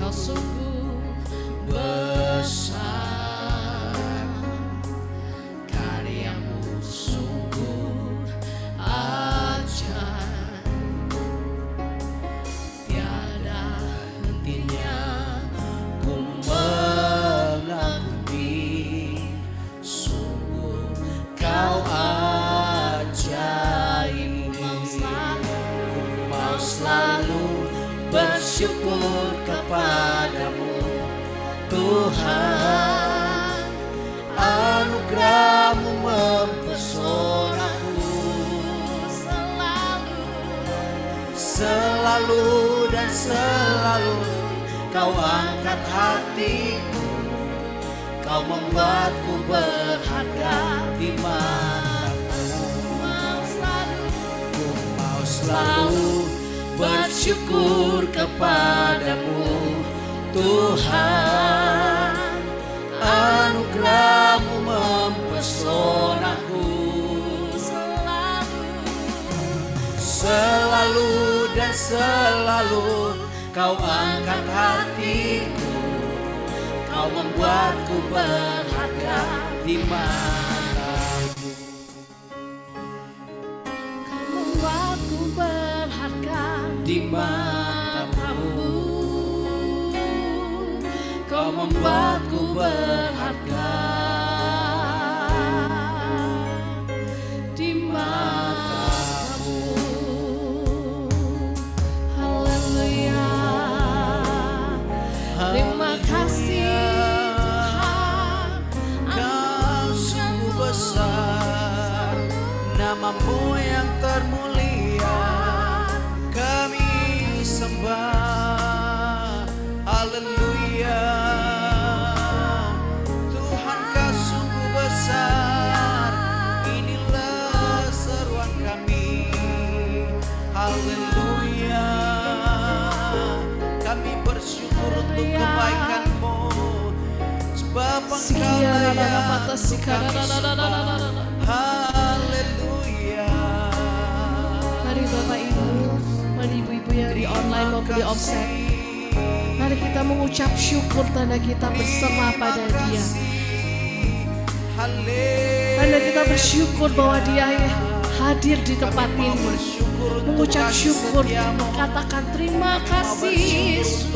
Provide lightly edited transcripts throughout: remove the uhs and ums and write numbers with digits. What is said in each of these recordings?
Engkau sungguh besar, karyamu sungguh ajaib, tiada hentinya ku mengagumi, sungguh kau ajaib. Ku mau selalu bersyukur kepadamu Tuhan, anugerahmu mempesonaku, selalu dan selalu kau angkat hatiku, kau membuatku berharga di matamu. Ku mau selalu bersyukur kepadamu Tuhan, anugerahmu mempesonaku, selalu dan selalu kau angkat hatiku, kau membuatku berharga di matamu. Kau membuatku berharga di matamu, kau membuatku berharga di matamu. Haleluya, terima kasih Tuhan, kau sungguh besar, namamu yang termulia kami sembah. Haleluya, Tuhan kau sungguh besar, inilah seruan kami. Haleluya, kami bersyukur untuk kebaikan-Mu, sebab Engkau layak untuk kami sembah. Haleluya. Mari Bapak Ibu, mari Ibu-Ibu yang di online maupun di offset, mari kita mengucap syukur tanda kita berserah pada Dia. Tanda kita bersyukur bahwa Dia hadir di tempat ini. Mengucap syukur, katakan terima kasih Yesus,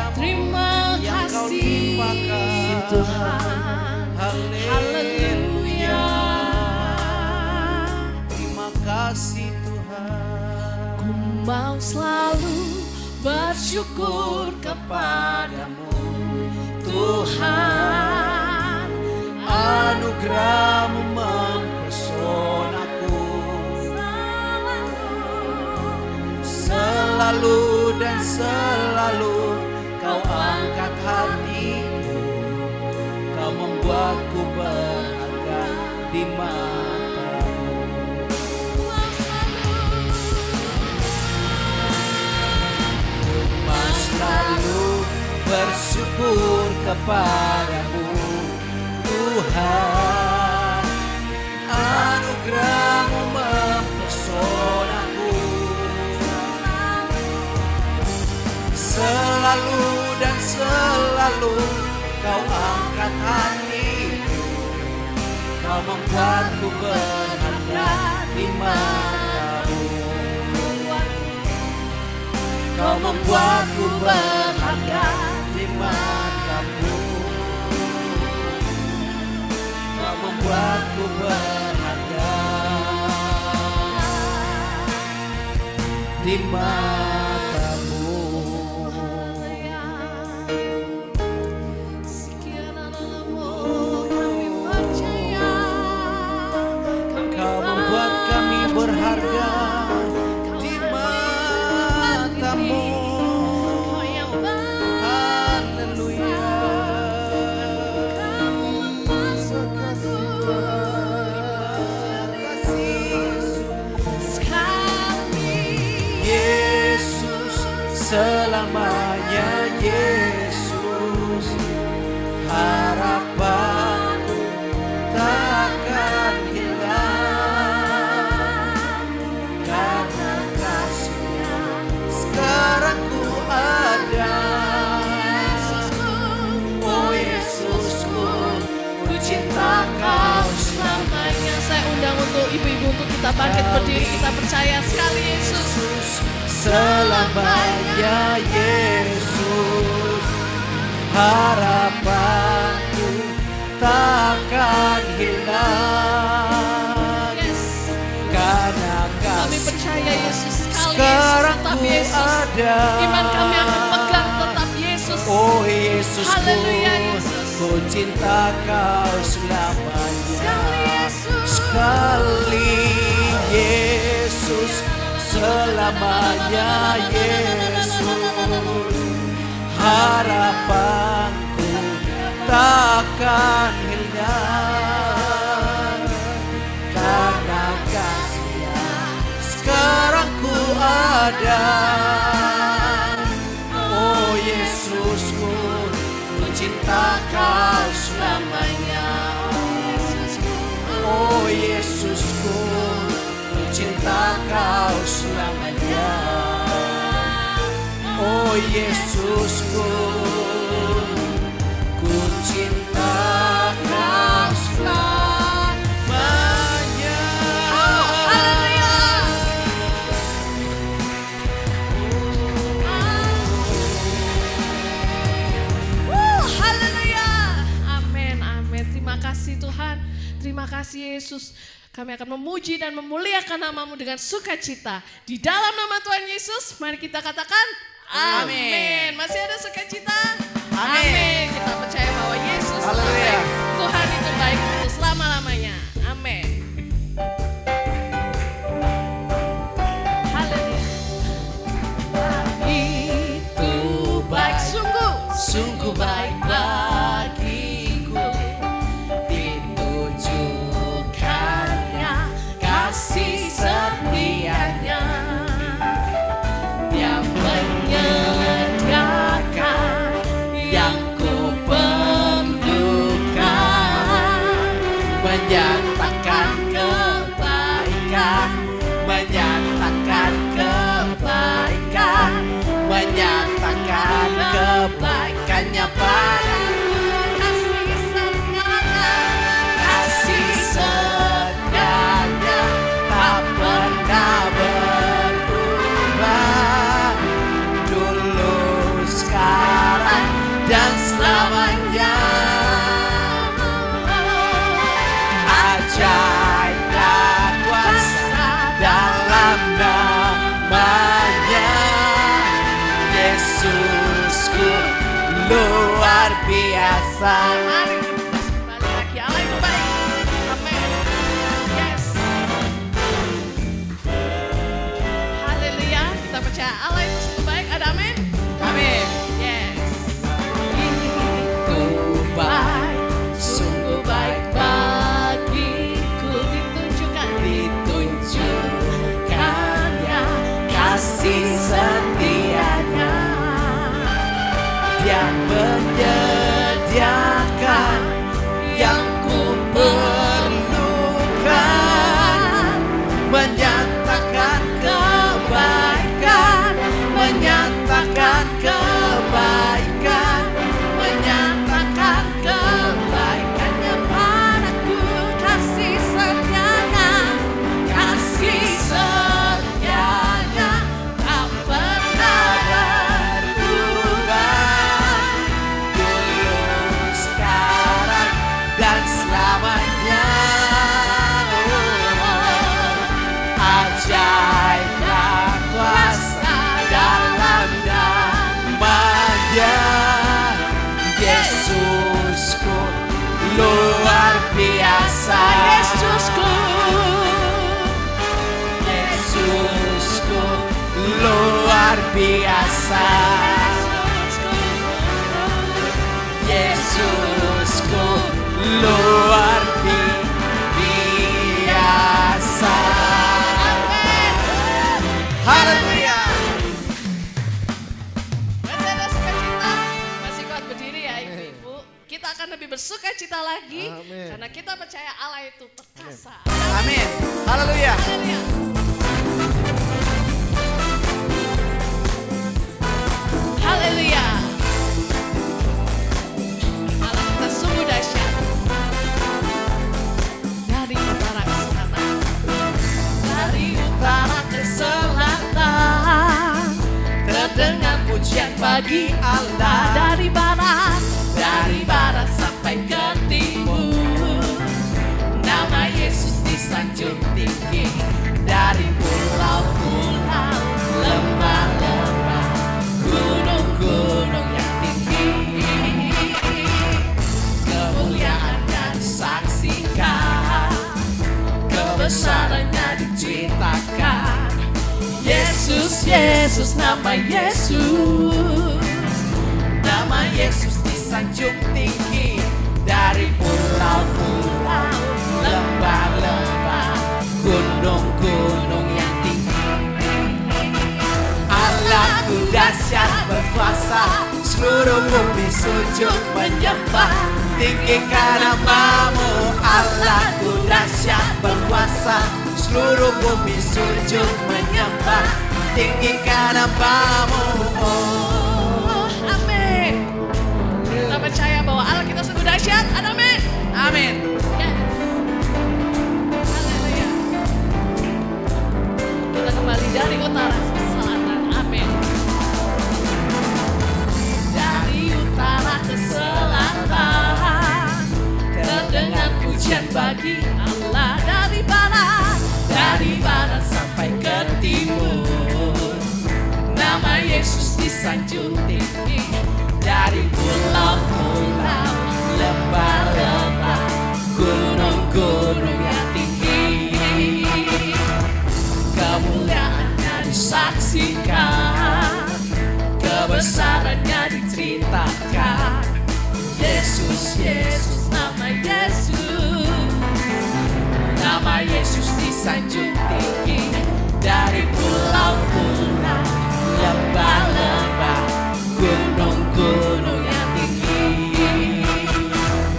terima kasih Tuhan. Haleluya, Terima kasih Tuhan. ku mau selalu bersyukur kepadamu Tuhan, anugerahmu mempesonaku, selalu dan selalu kau angkat hatiku, kau membuatku berharga di matamu. Ku selalu bersyukur kepadamu Tuhan, anugerahmu mempesonaku, selalu dan selalu kau angkat hatiku, kau membuatku berharga di matamu, kau membuatku berharga di matamu, kau membuatku berharga di matamu. Kau membuat kami berharga di matamu. Haleluya. Yesus, selamanya Yesus, harapanku takkan hilang, karena kasih-Nya sekarang ku ada. untuk ibu-ibu untuk kita bangkit berdiri. Kita percaya sekali Yesus. Selamanya Yesus, harapanku takkan hilang. Yes. Karena Kami kasih percaya Yesus sekali. sekarang Yesus, tetap ku Yesus. ada. Iman kami akan pegang tetap Yesus. Oh Yesusku, Haleluya, Yesus. ku cinta kau selamanya. Sekali Yesus. Sekali Yesus, selamanya Yesus, harapanku takkan hilang. Karena kasih-Nya sekarang ku ada. Oh Yesusku, ku cinta kau selamanya. Oh Yesusku, ku cinta kau selamanya. Oh Yesusku, ku cinta kau selamanya. Oh, haleluya. Haleluya. Amin, amin. Terima kasih Tuhan. Terima kasih Yesus. Kami akan memuji dan memuliakan nama-Mu dengan sukacita. Di dalam nama Tuhan Yesus, mari kita katakan amin. Masih ada sukacita? Amin. Kita percaya bahwa Yesus Haleluya. baik. Tuhan itu baik untuk selama-lamanya. Amin. Haleluya. Itu baik, sungguh baik bagiku. Ditunjukkannya kasih setianya. Dia menyediakan yang ku perlukan, Menyatakan kebaikan, menyatakan kebaikan, menyatakan kebaikannya padaku. Kasih setianya tak pernah berubah. Dulu, sekarang, dan selamanya. Ajaiblah kuasa dalam namanya. Yesusku luar biasa. Mari kita kembali lagi. Allah itu baik. Amin. Yes. Haleluya. Kita percaya Allah itu sungguh baik. Ada amin? Amin. Yes. Ku baik, Sungguh baik bagiku. Ditunjukkannya kasih setianya. Dia menyediakan yang ku perlukan. Menyatakan kebaikan, menyatakan kebaikan, menyatakan kebaikannya padaku. Kasih setianya, kasih setianya tak pernah berubah. Dulu, sekarang, dan selamanya. Ajaiblah kuasa dalam namanya. Yesusku luar biasa. Yesusku. Yesusku luar biasa. Yesusku luar biasa. Haleluya. Masih ada sukacita? Masih kuat berdiri ya ibu-ibu. Kita akan lebih bersukacita lagi. Amin. Karena kita percaya Allah itu perkasa. Amin. Haleluya. Haleluya. Haleluya. Allah kita sungguh dahsyat. Dari utara ke selatan. bagi Allah. Dari barat sampai ke timur, nama Yesus disanjung tinggi. Dari pulau-pulau, lembah-lembah, gunung-gunung yang tinggi, kemuliaannya disaksikan, kebesarannya diceritakan. Yesus, Yesus, nama Yesus. Nama Yesus disanjung tinggi. Dari pulau-pulau, lembah-lembah, gunung-gunung yang tinggi. Allahku dahsyat berkuasa, seluruh bumi sujud menyembah. Tinggikan namamu. Allahku dahsyat berkuasa, seluruh bumi sujud menyembah. Tinggikan namamu. Oh, amin. Kita percaya bahwa Allah kita sungguh dahsyat. Amin. Amin. Yes. Haleluya. Kita kembali dari utara ke selatan. Amin. Dari utara ke selatan, terdengar pujian bagi Allah. Dari barat sampai ke timur, nama Yesus disanjung tinggi. Dari pulau-pulau, lembah-lembah, gunung-gunung yang tinggi, kemuliaannya disaksikan, kebesarannya diceritakan. Yesus, Yesus, nama Yesus. Nama Yesus disanjung tinggi. Dari pulau-pulau, lembah-lembah, gunung-gunung yang tinggi.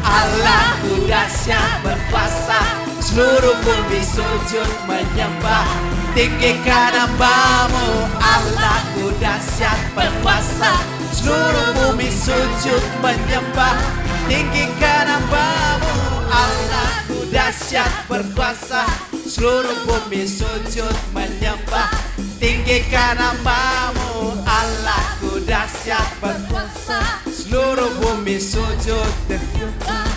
Allahku dahsyat berkuasa, seluruh bumi sujud menyembah. Tinggikan namamu. Allahku dahsyat berkuasa, seluruh bumi sujud menyembah. Tinggikan namamu. Allahku dahsyat berkuasa, seluruh bumi sujud menyembah. Tinggikan namamu. Allahku dahsyat berkuasa, seluruh bumi sujud.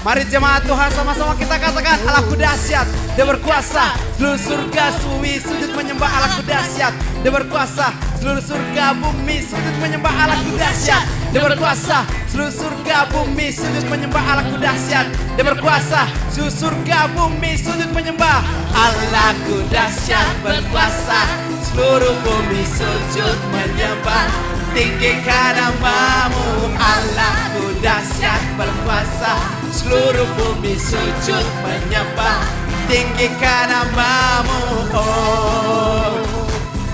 Mari jemaat Tuhan sama-sama kita katakan, Allahku dahsyat, Dia berkuasa. Seluruh surga bumi sujud menyembah Allahku dahsyat, Dia berkuasa. Seluruh surga bumi sujud menyembah Allahku dahsyat, Dia berkuasa. Seluruh surga bumi sujud menyembah Allahku dahsyat, Dia berkuasa. Seluruh surga bumi sujud menyembah Allahku dahsyat berkuasa. Seluruh bumi sujud menyembah. Tinggikan namamu. Allahku dahsyat berkuasa, seluruh bumi sujud menyembah. Tinggikan namamu. Oh,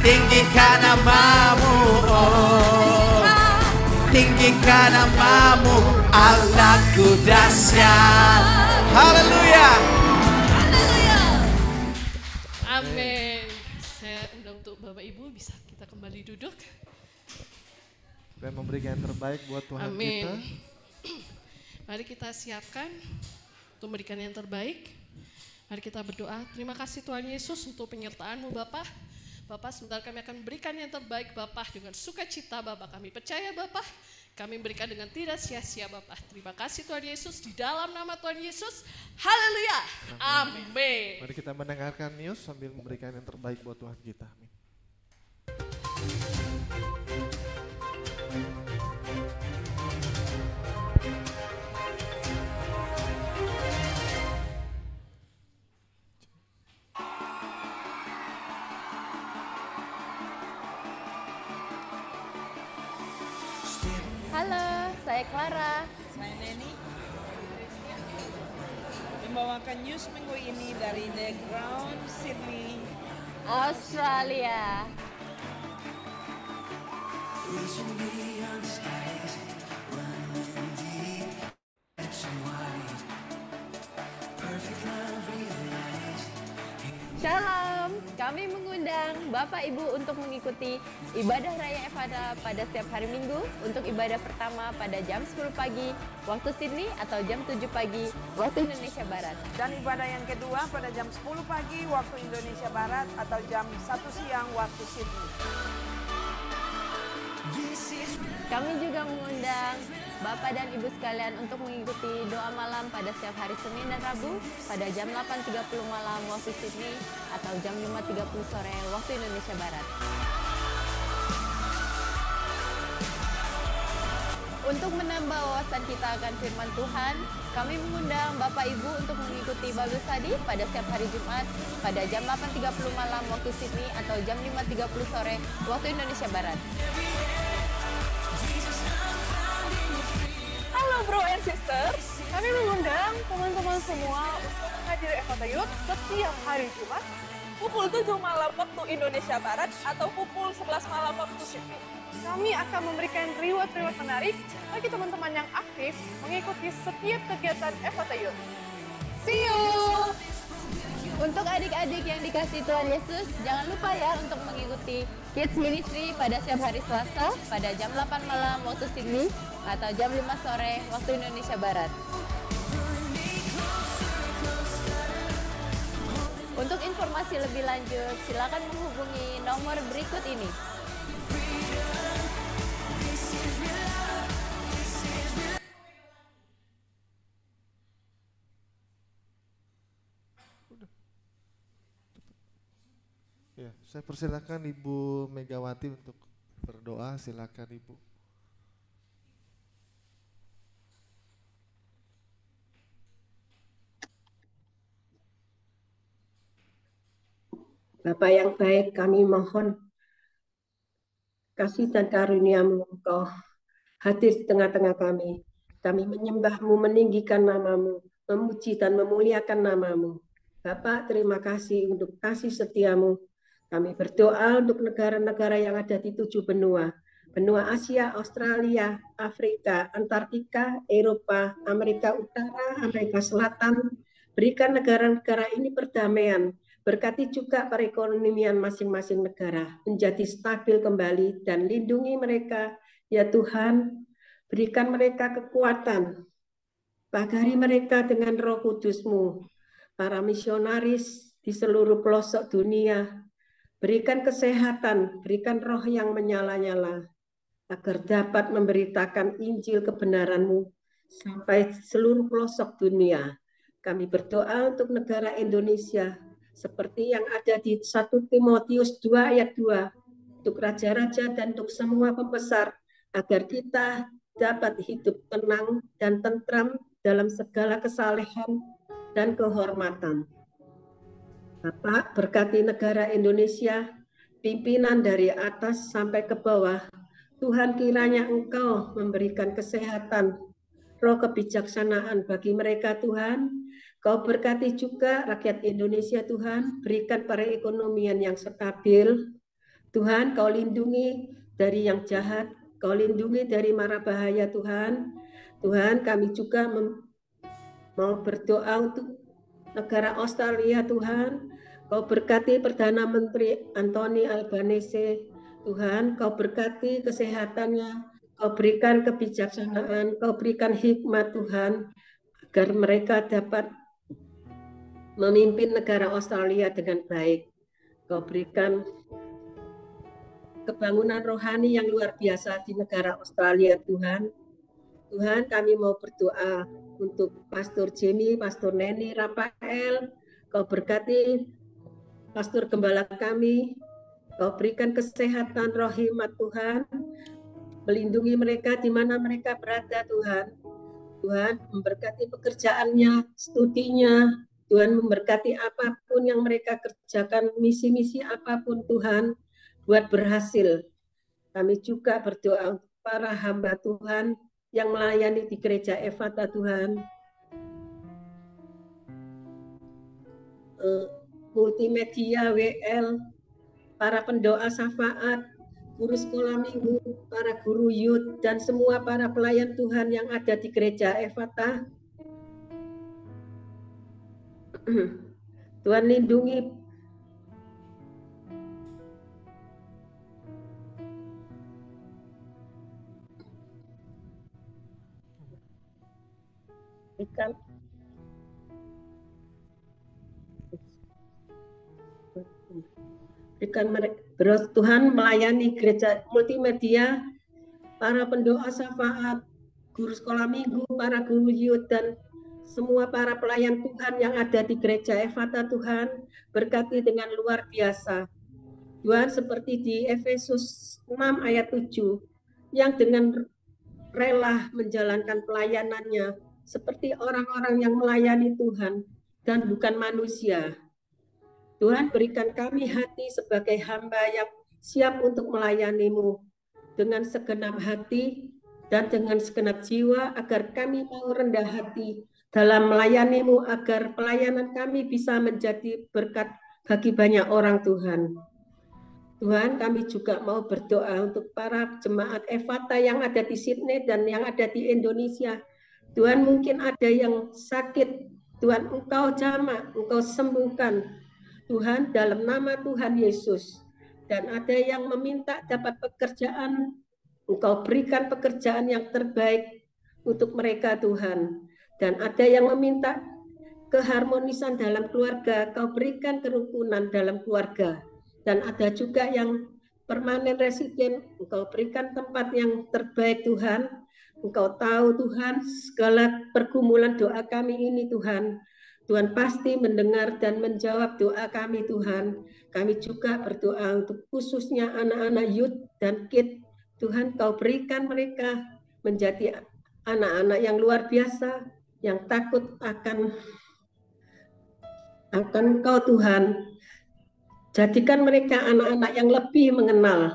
tinggikan namamu. Oh, tinggikan namamu. Allahku dahsyat. Haleluya. Haleluya. Amin. Saya undang untuk Bapak Ibu bisa kita kembali duduk. Dan memberikan yang terbaik buat Tuhan. Amin. Kita. Mari kita siapkan untuk memberikan yang terbaik. Mari kita berdoa. Terima kasih Tuhan Yesus untuk penyertaan-Mu Bapak. Bapak, sebentar kami akan memberikan yang terbaik Bapak dengan sukacita Bapak. Kami percaya Bapak, kami memberikan dengan tidak sia-sia Bapak. Terima kasih Tuhan Yesus, di dalam nama Tuhan Yesus. Haleluya. Amin. Mari kita mendengarkan news sambil memberikan yang terbaik buat Tuhan kita. Amin. Halo, saya Clara. Saya Neni. Membawakan news minggu ini dari The Ground, Sydney, Australia. Shalom, kami mengundang Bapak Ibu untuk mengikuti ibadah Raya Evada pada setiap hari Minggu untuk ibadah pertama pada jam 10 pagi waktu Sydney atau jam 7 pagi waktu Indonesia Barat. dan ibadah yang kedua pada jam 10 pagi waktu Indonesia Barat atau jam 1 siang waktu Sydney. Kami juga mengundang Bapak dan Ibu sekalian untuk mengikuti doa malam pada setiap hari Senin dan Rabu pada jam 8.30 malam waktu Sydney atau jam 5.30 sore waktu Indonesia Barat. Untuk menambah wawasan kita akan firman Tuhan, kami mengundang Bapak Ibu untuk mengikuti Bible Study pada setiap hari Jumat pada jam 8.30 malam waktu Sydney atau jam 5.30 sore waktu Indonesia Barat. Halo bro and sister, kami mengundang teman-teman semua untuk menghadiri Evata Youth setiap hari Jumat pukul 7 malam waktu Indonesia Barat atau pukul 11 malam waktu Sydney. Kami akan memberikan reward-reward menarik bagi teman-teman yang aktif mengikuti setiap kegiatan Evata Youth. See you! Untuk adik-adik yang dikasihi Tuhan Yesus, jangan lupa ya untuk mengikuti Kids Ministry pada setiap hari Selasa pada jam 8 malam waktu Sydney atau jam 5 sore waktu Indonesia Barat. Untuk informasi lebih lanjut, silakan menghubungi nomor berikut ini. Ya, saya persilakan Ibu Megawati untuk berdoa. Silakan Ibu. Bapa yang baik, kami mohon kasih dan karunia-Mu, Engkau hadir di tengah-tengah kami. Kami menyembah-Mu, meninggikan nama-Mu, memuji dan memuliakan nama-Mu. Bapak, terima kasih untuk kasih setia-Mu. Kami berdoa untuk negara-negara yang ada di 7 benua. Benua Asia, Australia, Afrika, Antartika, Eropa, Amerika Utara, Amerika Selatan. Berikan negara-negara ini perdamaian. Berkati juga perekonomian masing-masing negara menjadi stabil kembali dan lindungi mereka. Ya Tuhan, berikan mereka kekuatan. Pagari mereka dengan Roh Kudus-Mu. Para misionaris di seluruh pelosok dunia, berikan kesehatan, berikan roh yang menyala-nyala, agar dapat memberitakan Injil kebenaran-Mu sampai seluruh pelosok dunia. Kami berdoa untuk negara Indonesia, seperti yang ada di 1 Timotius 2 ayat 2, untuk raja-raja dan untuk semua pembesar, agar kita dapat hidup tenang dan tentram dalam segala kesalehan dan kehormatan. Bapak, berkati negara Indonesia, pimpinan dari atas sampai ke bawah. Tuhan, kiranya Engkau memberikan kesehatan, roh kebijaksanaan bagi mereka, Tuhan. Kau berkati juga rakyat Indonesia, Tuhan. Berikan perekonomian yang stabil. Tuhan, Kau lindungi dari yang jahat. Kau lindungi dari mara bahaya, Tuhan. Tuhan, kami juga mau berdoa untuk negara Australia, Tuhan. Kau berkati Perdana Menteri Anthony Albanese. Tuhan, Kau berkati kesehatannya. Kau berikan kebijaksanaan. Kau berikan hikmat, Tuhan, agar mereka dapat memimpin negara Australia dengan baik. Kau berikan kebangunan rohani yang luar biasa di negara Australia, Tuhan. Tuhan, kami mau berdoa untuk Pastor Jenny, Pastor Neni, Rafael. Kau berkati Pastor Gembala kami. Kau berikan kesehatan, roh hikmat, Tuhan. Melindungi mereka di mana mereka berada, Tuhan. Tuhan, memberkati pekerjaannya, studinya. Tuhan, memberkati apapun yang mereka kerjakan, misi-misi apapun, Tuhan, buat berhasil. Kami juga berdoa untuk para hamba Tuhan yang melayani di gereja Evata, Tuhan. Multimedia, WL, para pendoa syafaat, guru sekolah minggu, para guru youth, dan semua para pelayan Tuhan yang ada di gereja Evata. Tuhan lindungi berikan mereka, Tuhan melayani gereja multimedia, para pendoa syafaat, guru sekolah minggu, para guru youth, dan semua para pelayan Tuhan yang ada di gereja Efata Tuhan, berkati dengan luar biasa. Tuhan, seperti di Efesus 6 ayat 7, yang dengan rela menjalankan pelayanannya seperti orang-orang yang melayani Tuhan dan bukan manusia. Tuhan, berikan kami hati sebagai hamba yang siap untuk melayani-Mu dengan segenap hati dan dengan segenap jiwa, agar kami mau rendah hati dalam melayani-Mu, agar pelayanan kami bisa menjadi berkat bagi banyak orang, Tuhan. Tuhan, kami juga mau berdoa untuk para jemaat Efata yang ada di Sydney dan yang ada di Indonesia. Tuhan, mungkin ada yang sakit, Tuhan Engkau jamah, Engkau sembuhkan, Tuhan, dalam nama Tuhan Yesus. Dan ada yang meminta dapat pekerjaan, Engkau berikan pekerjaan yang terbaik untuk mereka, Tuhan. Dan ada yang meminta keharmonisan dalam keluarga, Kau berikan kerukunan dalam keluarga. Dan ada juga yang permanen residen, Engkau berikan tempat yang terbaik, Tuhan. Engkau tahu, Tuhan, segala pergumulan doa kami ini, Tuhan. Tuhan pasti mendengar dan menjawab doa kami, Tuhan. Kami juga berdoa untuk khususnya anak-anak youth dan kid. Tuhan, Kau berikan mereka menjadi anak-anak yang luar biasa, yang takut akan Engkau, Tuhan. Jadikan mereka anak-anak yang lebih mengenal.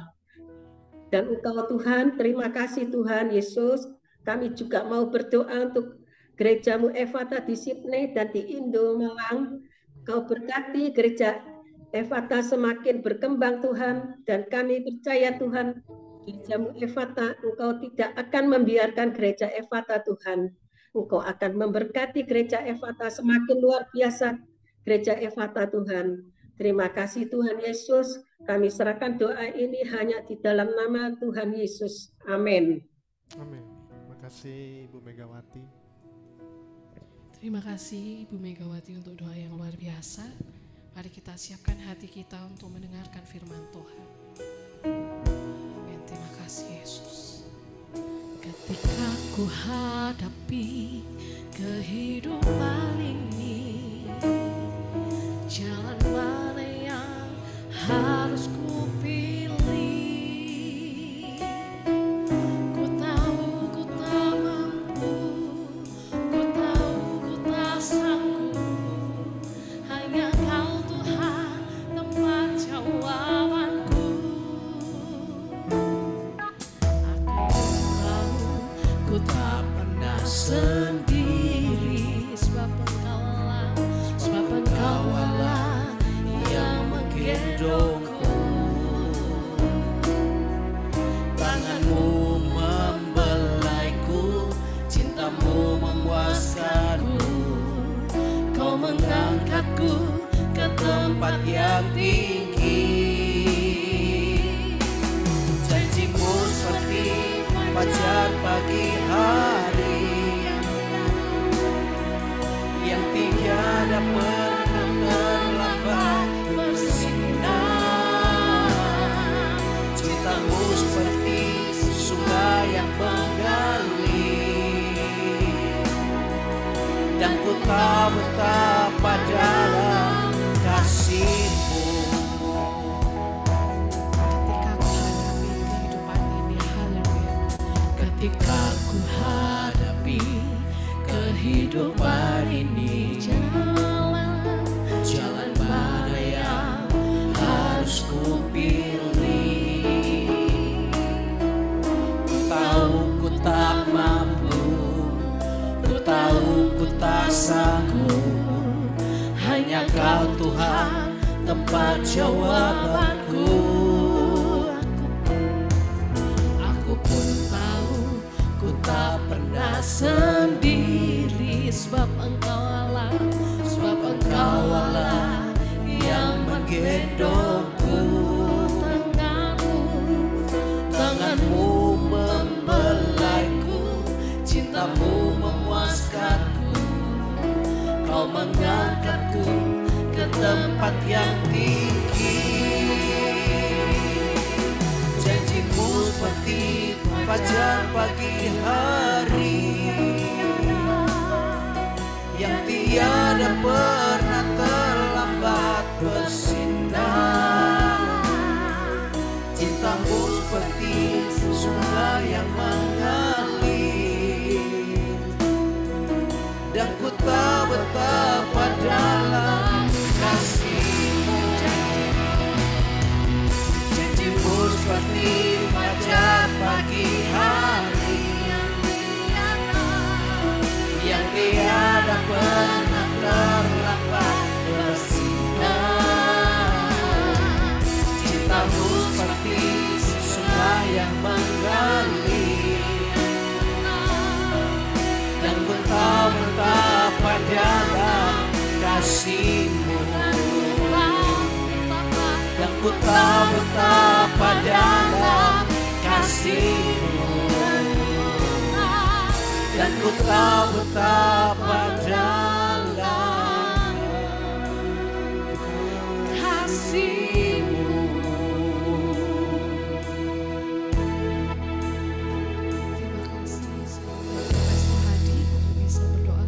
Dan Engkau, Tuhan, terima kasih, Tuhan Yesus. Kami juga mau berdoa untuk gereja-Mu Efata di Sydney dan di Indo Malang. Kau berkati gereja Efata semakin berkembang, Tuhan. Dan kami percaya, Tuhan, gereja-Mu Efata, Engkau tidak akan membiarkan gereja Efata, Tuhan. Engkau akan memberkati gereja Efata semakin luar biasa, gereja Efata, Tuhan. Terima kasih, Tuhan Yesus. Kami serahkan doa ini hanya di dalam nama Tuhan Yesus. Amin. Amin. Terima kasih Ibu Megawati. Terima kasih Ibu Megawati untuk doa yang luar biasa. Mari kita siapkan hati kita untuk mendengarkan firman Tuhan. Terima kasih Yesus. Ketika ku hadapi kehidupan ini, jalan mana yang harus ku pilih? Ku tahu ku tak mampu, ku tahu ku tak sanggup. Hanya Kau Tuhan tempat jawabanku. Aku tahu ku tak pernah sendiri, sebab Engkau Allah yang menggendongku. Tanganmu membelaiku, cintamu memuaskanku. Kau mengangkatku ke tempat yang tinggi. Janjimu seperti fajar pagi hari, yang tiada pernah terlambat bersinar. Cintamu seperti sungai yang mengalir, dan ku tahu betapa dalam kasih-Mu. Ketika ku hadapi kehidupan ini, jalan mana yang harus ku pilih? Ku tahu ku tak mampu, ku tahu ku tak sanggup. Hanya Kau Tuhan tempat jawabanku. Aku pun tahu ku tak pernah sendiri, sebab Engkau Allah, sebab Engkau Allah yang menggendongku. Tanganmu membelaiku, cintamu memuaskanku. Kau mengangkatku ke tempat yang tinggi. Janjimu seperti fajar pagi hari yang tiada pernah terlambat bersinar. Cintamu seperti sungai yang mengalir, dan ku tahu betapa dalam kasih-Mu. Janji-Mu seperti fajar pagi hari yang tiada pernah terlambat bersinar. Cintamu seperti sungai yang mengalir, dan ku tahu betapa dalam kasih-Mu. Dan ku tahu betapa dalam kasih-Mu. Dan ku tahu betapa dalam kasih-Mu. Terima kasih saudara Pastor Hadi bisa berdoa.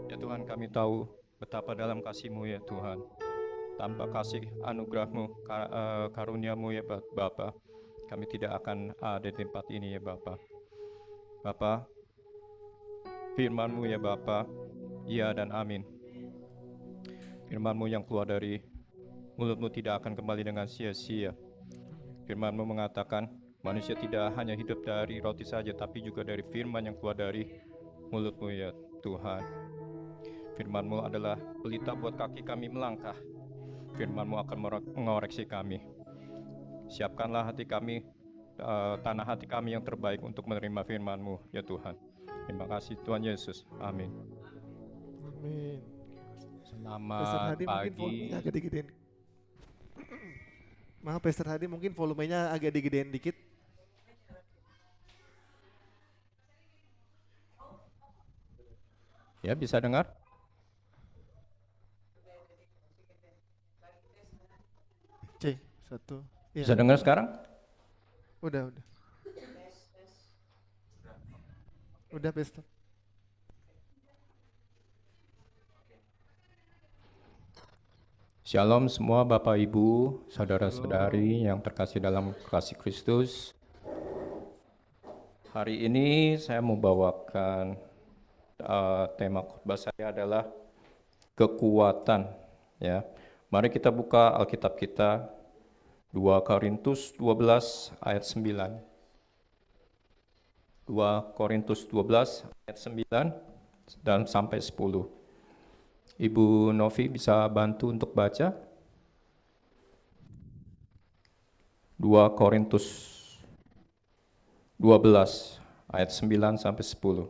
Ya Tuhan, kami tahu betapa dalam kasih-Mu ya Tuhan. Tanpa kasih anugerah-Mu, karunia-Mu ya Bapa, kami tidak akan ada di tempat ini ya Bapa. Bapa, firman-Mu ya Bapa, ya dan amin. Firman-Mu yang keluar dari mulut-Mu tidak akan kembali dengan sia-sia. Firman-Mu mengatakan, manusia tidak hanya hidup dari roti saja, tapi juga dari firman yang keluar dari mulut-Mu ya Tuhan. Firman-Mu adalah pelita buat kaki kami melangkah. Firman-Mu akan mengoreksi kami. Siapkanlah hati kami, tanah hati kami yang terbaik untuk menerima firman-Mu ya Tuhan. Terima kasih Tuhan Yesus. Amin. Amin. Pastor Selamat Hadi mungkin pagi. volumenya agak digedein. Maaf Pastor Hadi, mungkin volumenya agak digedein dikit. Ya, bisa dengar? C, satu. Ya, Bisa dengar sekarang? udah. Udah Pastor. Shalom semua Bapak Ibu, saudara-saudari yang terkasih dalam kasih Kristus. Hari ini saya mau bawakan tema khotbah saya adalah kekuatan. Ya, mari kita buka Alkitab kita 2 Korintus 12 ayat 9. 2 Korintus 12 ayat 9 dan sampai 10. Ibu Novi bisa bantu untuk baca? 2 Korintus 12 ayat 9 sampai 10.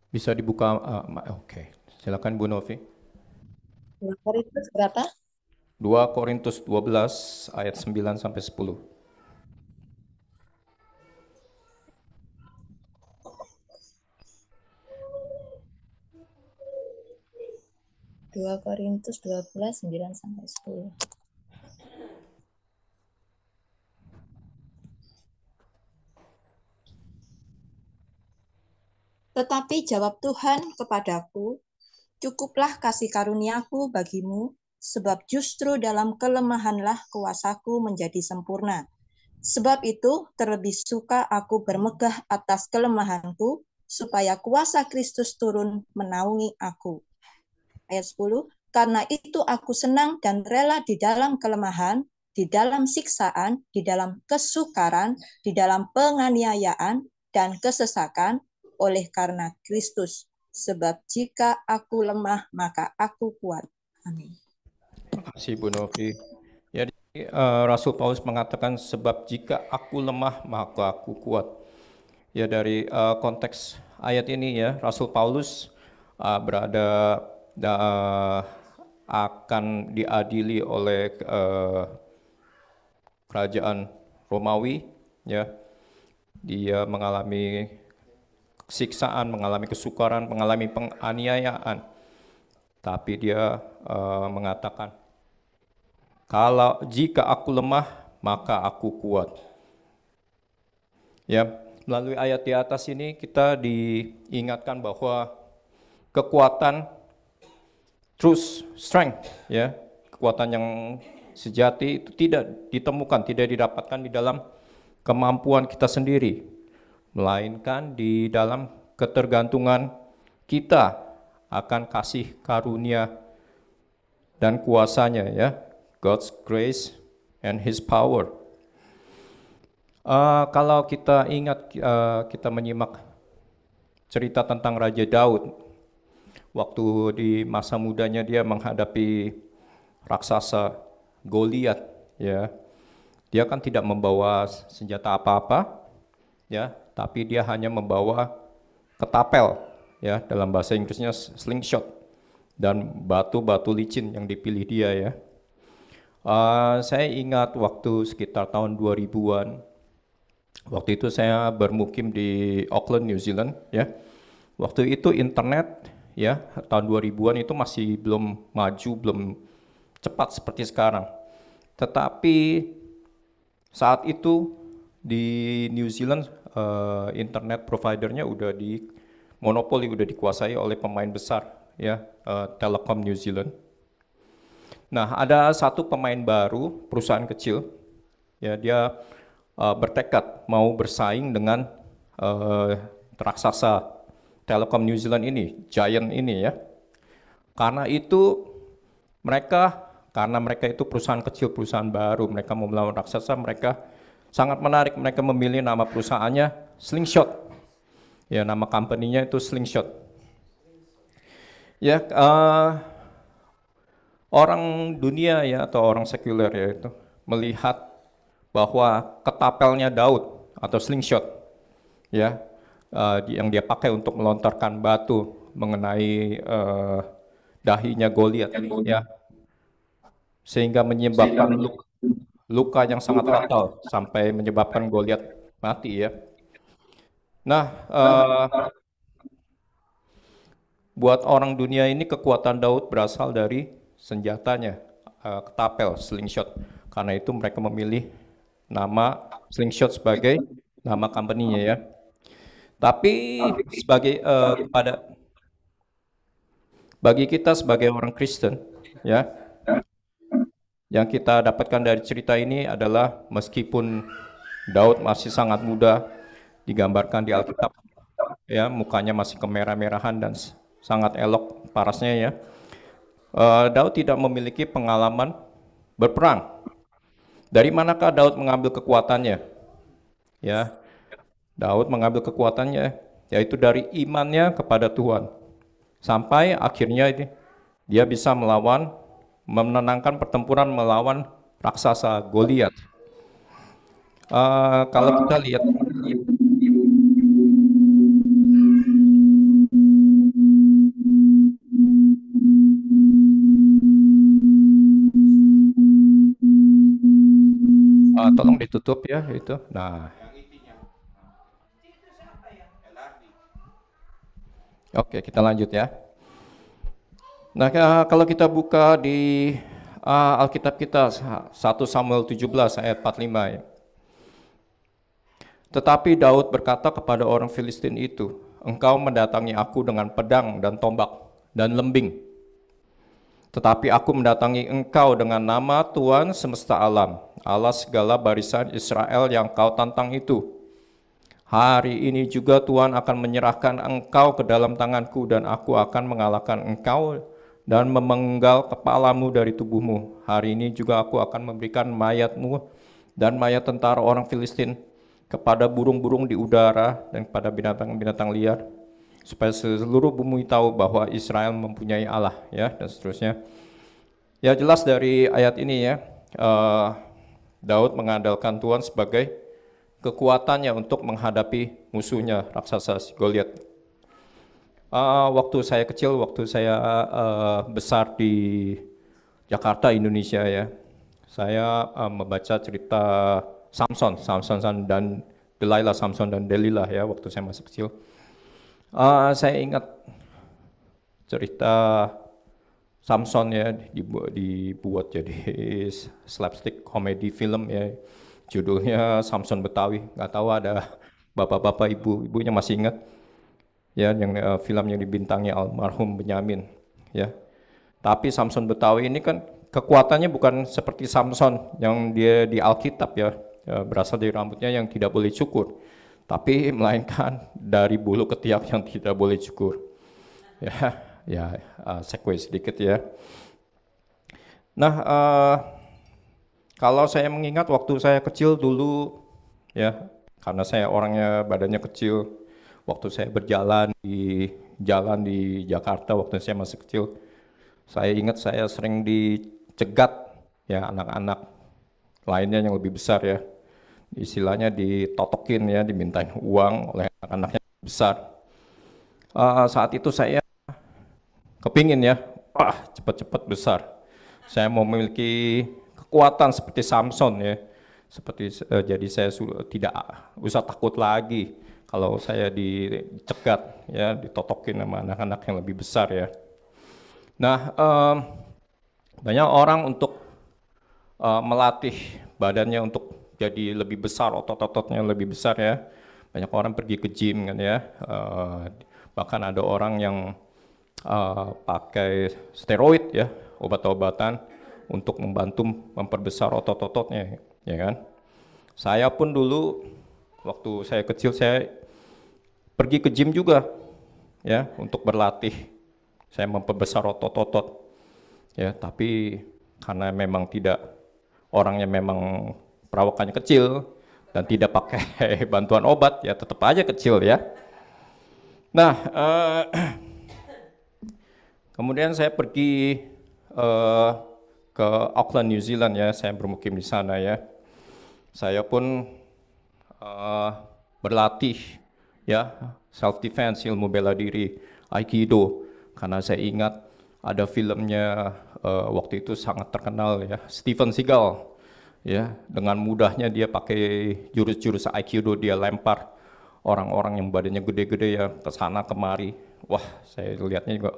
Bisa dibuka, oke. Silakan Bu Novi. 2 Korintus berapa? 2 Korintus 12 ayat 9 sampai 10. Dua Korintus 12, 9 sampai 10. Tetapi jawab Tuhan kepadaku, cukuplah kasih karuniaku bagimu, sebab justru dalam kelemahanlah kuasaku menjadi sempurna. Sebab itu terlebih suka aku bermegah atas kelemahanku, supaya kuasa Kristus turun menaungi aku. Ayat 10, karena itu aku senang dan rela di dalam kelemahan, di dalam siksaan, di dalam kesukaran, di dalam penganiayaan, dan kesesakan, oleh karena Kristus. Sebab jika aku lemah, maka aku kuat. Amin. Terima kasih Bu Novi. Ya, Rasul Paulus mengatakan sebab jika aku lemah maka aku kuat. Ya, dari konteks ayat ini ya, Rasul Paulus akan diadili oleh kerajaan Romawi, ya. Dia mengalami siksaan, mengalami kesukaran, mengalami penganiayaan. Tapi dia mengatakan, jika aku lemah, maka aku kuat. Ya, melalui ayat di atas ini kita diingatkan bahwa kekuatan, true strength, ya, kekuatan yang sejati itu tidak ditemukan, tidak didapatkan di dalam kemampuan kita sendiri, melainkan di dalam ketergantungan kita akan kasih karunia dan kuasanya, ya, God's grace and His power. Kalau kita ingat, kita menyimak cerita tentang Raja Daud, waktu di masa mudanya dia menghadapi raksasa Goliat, ya, dia kan tidak membawa senjata apa-apa, ya, tapi dia hanya membawa ketapel, ya, dalam bahasa Inggrisnya slingshot, dan batu-batu licin yang dipilih dia, ya. Saya ingat waktu sekitar tahun 2000-an, waktu itu saya bermukim di Auckland, New Zealand, ya. Waktu itu internet, ya, tahun 2000-an itu masih belum maju, belum cepat seperti sekarang. Tetapi saat itu di New Zealand internet providernya udah monopoli, udah dikuasai oleh pemain besar, ya, Telekom New Zealand. Nah, ada satu pemain baru, perusahaan kecil, ya, dia bertekad mau bersaing dengan raksasa Telekom New Zealand ini, giant ini, ya. Karena mereka itu perusahaan kecil, perusahaan baru, mereka mau melawan raksasa, mereka sangat menarik, mereka memilih nama perusahaannya Slingshot. Ya, nama company-nya itu Slingshot. Ya, orang dunia, ya, atau orang sekuler, ya, itu melihat bahwa ketapelnya Daud atau slingshot, ya, yang dia pakai untuk melontarkan batu mengenai dahinya Goliat, ya, sehingga menyebabkan luka yang sangat fatal sampai menyebabkan Goliat mati, ya. Nah, buat orang dunia ini kekuatan Daud berasal dari senjatanya, ketapel, slingshot. Karena itu mereka memilih nama Slingshot sebagai nama company-nya, ya. Tapi bagi kita sebagai orang Kristen, ya, yang kita dapatkan dari cerita ini adalah meskipun Daud masih sangat muda, digambarkan di Alkitab, ya, mukanya masih kemerah-merahan dan sangat elok parasnya, ya. Daud tidak memiliki pengalaman berperang. Dari manakah Daud mengambil kekuatannya? Ya, Daud mengambil kekuatannya yaitu dari imannya kepada Tuhan. Sampai akhirnya dia bisa menenangkan pertempuran melawan raksasa Goliat. Kalau kita lihat tolong ditutup, ya, itu. Nah, oke, kita lanjut, ya. Nah, kalau kita buka di Alkitab kita 1 Samuel 17 ayat 45, ya. Tetapi Daud berkata kepada orang Filistin itu, "Engkau mendatangi aku dengan pedang dan tombak dan lembing. Tetapi aku mendatangi engkau dengan nama Tuhan semesta alam, Allah segala barisan Israel yang kau tantang itu. Hari ini juga Tuhan akan menyerahkan engkau ke dalam tanganku, dan aku akan mengalahkan engkau dan memenggal kepalamu dari tubuhmu. Hari ini juga aku akan memberikan mayatmu dan mayat tentara orang Filistin kepada burung-burung di udara dan kepada binatang-binatang liar, supaya seluruh bumi tahu bahwa Israel mempunyai Allah," ya, dan seterusnya. Ya, jelas dari ayat ini, ya, Daud mengandalkan Tuhan sebagai kekuatannya untuk menghadapi musuhnya raksasa Goliat. Waktu saya kecil, waktu saya besar di Jakarta, Indonesia ya, saya membaca cerita Samson dan Delilah, Samson dan Delilah ya, waktu saya masih kecil. Saya ingat cerita Samson ya, dibuat jadi slapstick komedi film ya, judulnya Samson Betawi. Nggak tahu ada bapak-bapak, ibu-ibunya masih ingat ya, yang film yang dibintangi almarhum Benyamin ya. Tapi Samson Betawi ini kan kekuatannya bukan seperti Samson yang dia di Alkitab ya, berasal dari rambutnya yang tidak boleh cukur, tapi melainkan dari bulu ketiak yang tidak boleh cukur. Ya, segue sedikit ya. Nah, kalau saya mengingat waktu saya kecil dulu ya, karena saya orangnya badannya kecil, waktu saya berjalan di jalan di Jakarta waktu saya masih kecil, saya ingat saya sering dicegat ya anak-anak lainnya yang lebih besar ya, istilahnya ditotokin ya, dimintain uang oleh anak-anaknya besar. Saat itu saya kepingin ya, cepat-cepat besar, saya mau memiliki kekuatan seperti Samson ya, jadi saya tidak usah takut lagi kalau saya dicegat ya, ditotokin sama anak-anak yang lebih besar ya. Nah, banyak orang untuk melatih badannya untuk jadi lebih besar, otot-ototnya lebih besar ya. Banyak orang pergi ke gym kan ya, bahkan ada orang yang pakai steroid ya, obat-obatan untuk membantu memperbesar otot-ototnya ya kan. Saya pun dulu waktu saya kecil saya pergi ke gym juga ya untuk berlatih, saya memperbesar otot-otot ya, tapi karena memang tidak, orangnya memang perawakannya kecil dan tidak pakai bantuan obat ya, tetap aja kecil ya. Nah, kemudian saya pergi ke Auckland, New Zealand ya, saya bermukim di sana ya. Saya pun berlatih ya, self defense, ilmu bela diri, Aikido, karena saya ingat ada filmnya waktu itu sangat terkenal ya, Steven Seagal ya, dengan mudahnya dia pakai jurus-jurus Aikido, dia lempar orang-orang yang badannya gede-gede ya ke sana kemari. Wah, saya lihatnya juga,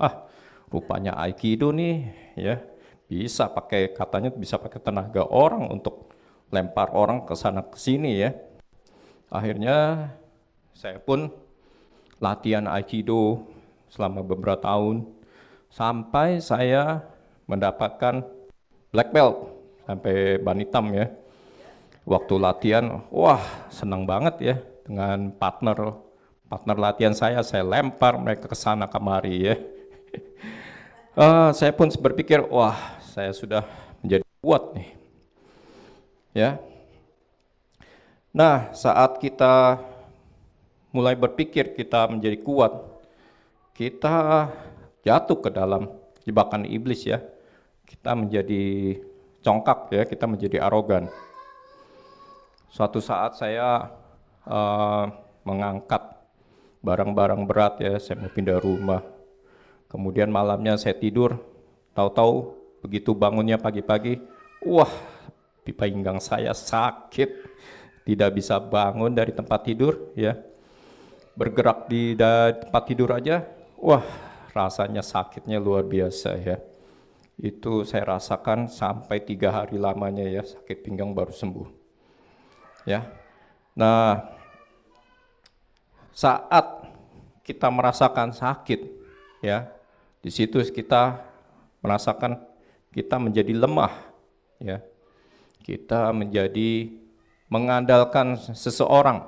rupanya Aikido nih ya, bisa pakai, katanya bisa pakai tenaga orang untuk lempar orang ke sana ke sini ya. Akhirnya saya pun latihan Aikido selama beberapa tahun sampai saya mendapatkan black belt sampai ban hitam ya. Waktu latihan, wah senang banget ya dengan partner latihan saya lempar mereka ke sana kemari ya. Saya pun berpikir, wah saya sudah menjadi kuat nih ya. Nah, saat kita mulai berpikir kita menjadi kuat, kita jatuh ke dalam jebakan iblis ya. Kita menjadi congkak ya, kita menjadi arogan. Suatu saat saya mengangkat barang-barang berat ya, saya mau pindah rumah. Kemudian malamnya saya tidur, tahu-tahu begitu bangunnya pagi-pagi, wah di pinggang saya sakit, tidak bisa bangun dari tempat tidur ya. Bergerak di tempat tidur aja, wah rasanya sakitnya luar biasa ya. Itu saya rasakan sampai 3 hari lamanya ya, sakit pinggang baru sembuh ya. Nah, saat kita merasakan sakit ya, di situ kita merasakan kita menjadi lemah ya. Kita menjadi mengandalkan seseorang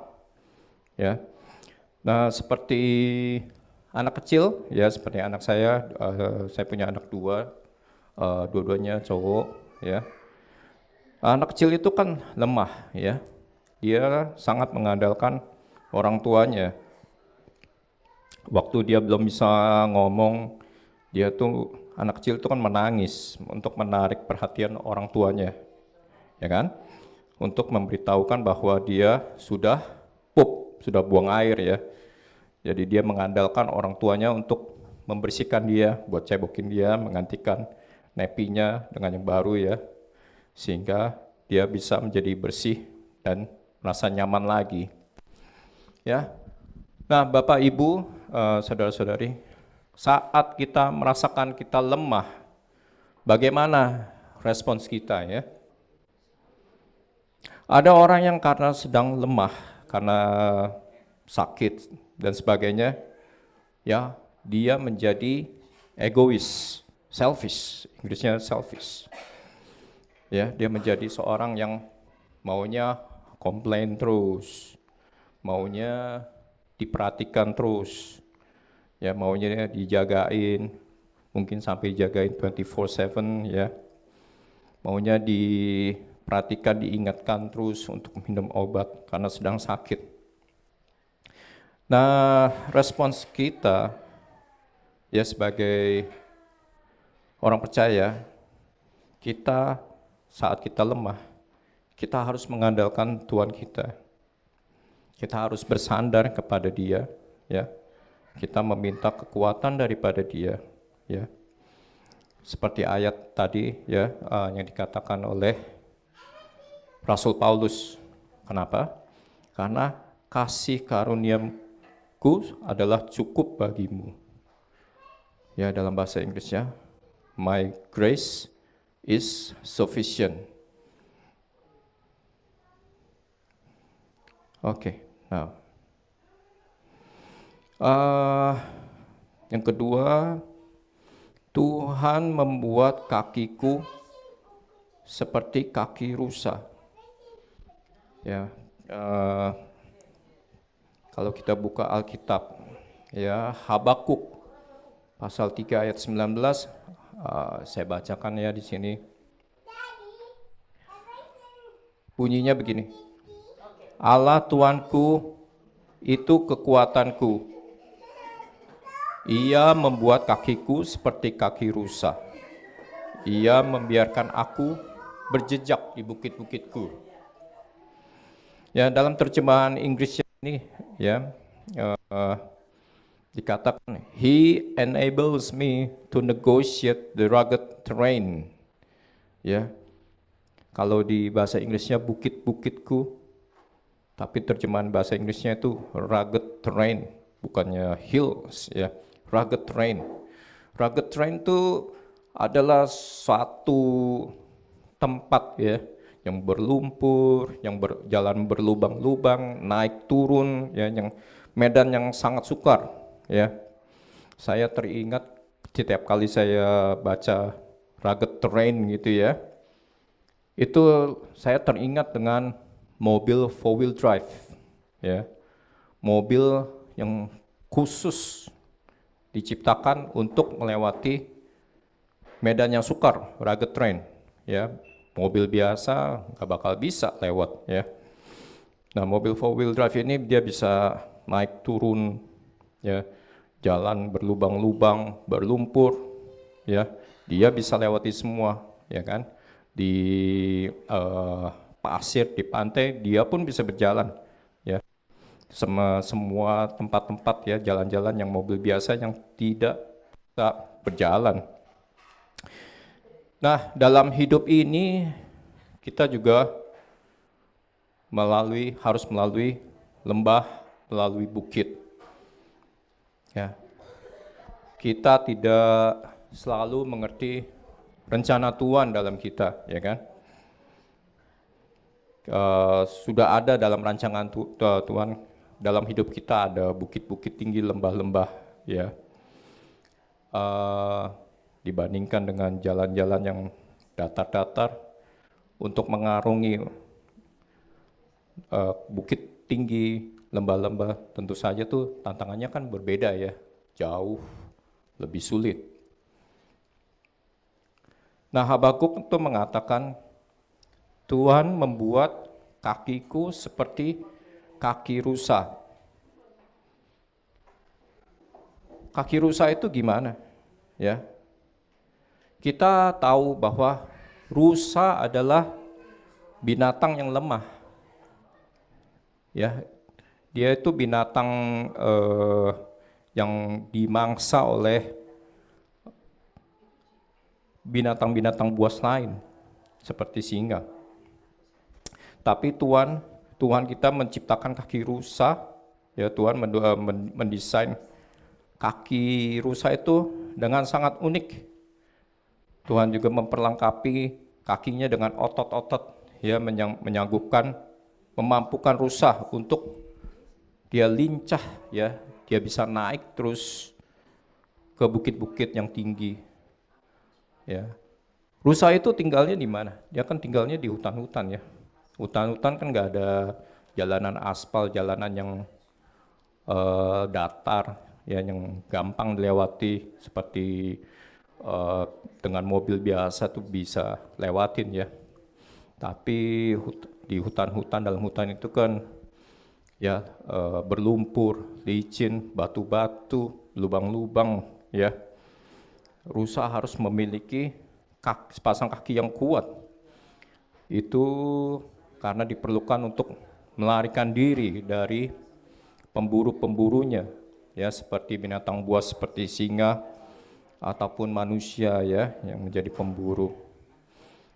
ya. Nah, seperti anak kecil ya, seperti anak saya punya anak 2, dua-duanya cowok ya. Anak kecil itu kan lemah ya, dia sangat mengandalkan orang tuanya. Waktu dia belum bisa ngomong, dia tuh, anak kecil itu kan menangis untuk menarik perhatian orang tuanya ya kan, untuk memberitahukan bahwa dia sudah pup, sudah buang air ya. Jadi dia mengandalkan orang tuanya untuk membersihkan dia, buat cebokin dia, menggantikan nepinya dengan yang baru ya, sehingga dia bisa menjadi bersih dan merasa nyaman lagi. Ya, nah Bapak Ibu, saudara-saudari, saat kita merasakan kita lemah, bagaimana respons kita ya? Ada orang yang karena sedang lemah, karena sakit dan sebagainya, ya dia menjadi egois, selfish, Inggrisnya selfish. Ya, dia menjadi seorang yang maunya komplain terus, maunya diperhatikan terus, ya maunya dijagain, mungkin sampai jagain 24/7 ya, maunya diperhatikan, diingatkan terus untuk minum obat karena sedang sakit. Nah, respons kita ya sebagai orang percaya, kita saat kita lemah, kita harus mengandalkan Tuhan kita. Kita harus bersandar kepada Dia, ya. Kita meminta kekuatan daripada Dia, ya. Seperti ayat tadi, ya, yang dikatakan oleh Rasul Paulus. Kenapa? Karena kasih karuniaku adalah cukup bagimu. Ya, dalam bahasa Inggrisnya, my grace is sufficient. Oke, now yang kedua, Tuhan membuat kakiku seperti kaki rusa. Ya, kalau kita buka Alkitab, ya Habakuk pasal 3 ayat 19, saya bacakan ya di sini. Bunyinya begini. Allah Tuanku itu kekuatanku. Ia membuat kakiku seperti kaki rusa. Ia membiarkan aku berjejak di bukit-bukitku. Ya, dalam terjemahan Inggris ini ya dikatakan, He enables me to negotiate the rugged terrain. Ya, kalau di bahasa Inggrisnya bukit-bukitku, tapi terjemahan bahasa Inggrisnya itu rugged terrain, bukannya hills ya, rugged terrain. Rugged terrain itu adalah suatu tempat ya, yang berlumpur, yang jalan berlubang-lubang, naik turun ya, yang medan yang sangat sukar ya. Saya teringat setiap kali saya baca rugged terrain gitu ya, itu saya teringat dengan mobil 4-wheel drive ya, mobil yang khusus diciptakan untuk melewati medan yang sukar, rugged terrain ya. Mobil biasa nggak bakal bisa lewat ya. Nah, mobil 4-wheel drive ini dia bisa naik turun ya, jalan berlubang-lubang, berlumpur ya, dia bisa lewati semua ya kan. Di pasir, di pantai, dia pun bisa berjalan ya. Semua tempat-tempat ya, jalan-jalan yang mobil biasa yang tidak bisa berjalan. Nah, dalam hidup ini kita juga harus melalui lembah, melalui bukit. Ya. Kita tidak selalu mengerti rencana Tuhan dalam kita, ya kan? Sudah ada dalam rancangan Tuhan dalam hidup kita, ada bukit-bukit tinggi, lembah-lembah ya, dibandingkan dengan jalan-jalan yang datar-datar. Untuk mengarungi bukit tinggi, lembah-lembah, tentu saja tuh tantangannya kan berbeda ya, jauh lebih sulit. Nah, Habakuk itu mengatakan, Tuhan membuat kakiku seperti kaki rusa. Kaki rusa itu gimana? Ya, kita tahu bahwa rusa adalah binatang yang lemah. Ya, Dia itu binatang yang dimangsa oleh binatang-binatang buas lain seperti singa. Tapi Tuhan kita menciptakan kaki rusa, ya Tuhan mendesain kaki rusa itu dengan sangat unik. Tuhan juga memperlengkapi kakinya dengan otot-otot, ya menyanggupkan, memampukan rusa untuk dia lincah, ya dia bisa naik terus ke bukit-bukit yang tinggi. Ya, rusa itu tinggalnya di mana? Dia kan tinggalnya di hutan-hutan ya. Hutan-hutan kan nggak ada jalanan aspal, jalanan yang datar, ya yang gampang dilewati seperti dengan mobil biasa tuh bisa lewatin ya. Tapi di hutan-hutan, dalam hutan itu kan ya berlumpur, licin, batu-batu, lubang-lubang ya. Rusa harus memiliki sepasang kaki yang kuat. Itu karena diperlukan untuk melarikan diri dari pemburu-pemburunya, ya seperti binatang buas seperti singa ataupun manusia ya yang menjadi pemburu.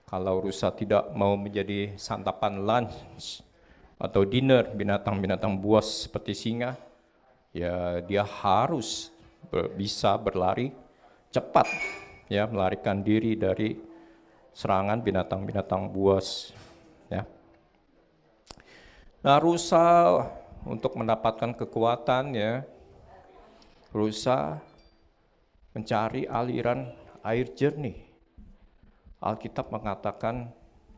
Kalau rusa tidak mau menjadi santapan lunch atau dinner binatang-binatang buas seperti singa, ya dia harus bisa berlari cepat, ya melarikan diri dari serangan binatang-binatang buas. Ya. Nah, rusa untuk mendapatkan kekuatan, ya, rusa mencari aliran air jernih. Alkitab mengatakan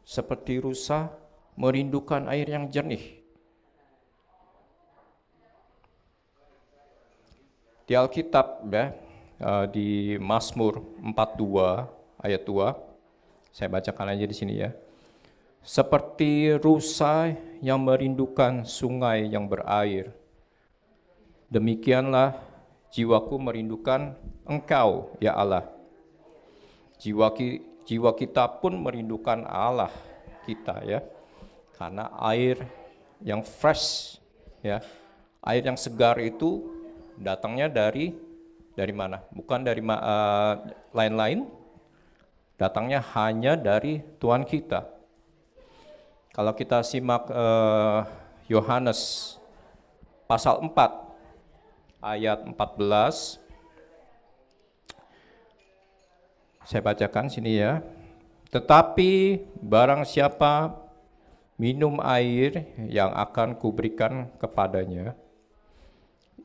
seperti rusa merindukan air yang jernih. Di Alkitab, ya, di Mazmur 42 ayat 2, saya bacakan aja di sini ya. Seperti rusa yang merindukan sungai yang berair, demikianlah jiwaku merindukan Engkau, ya Allah. Jiwa kita pun merindukan Allah kita ya, karena air yang fresh, ya, air yang segar itu datangnya dari mana? Bukan dari lain-lain, datangnya hanya dari Tuhan kita. Kalau kita simak Yohanes pasal 4 ayat 14, saya bacakan sini ya. Tetapi barang siapa minum air yang akan kuberikan kepadanya,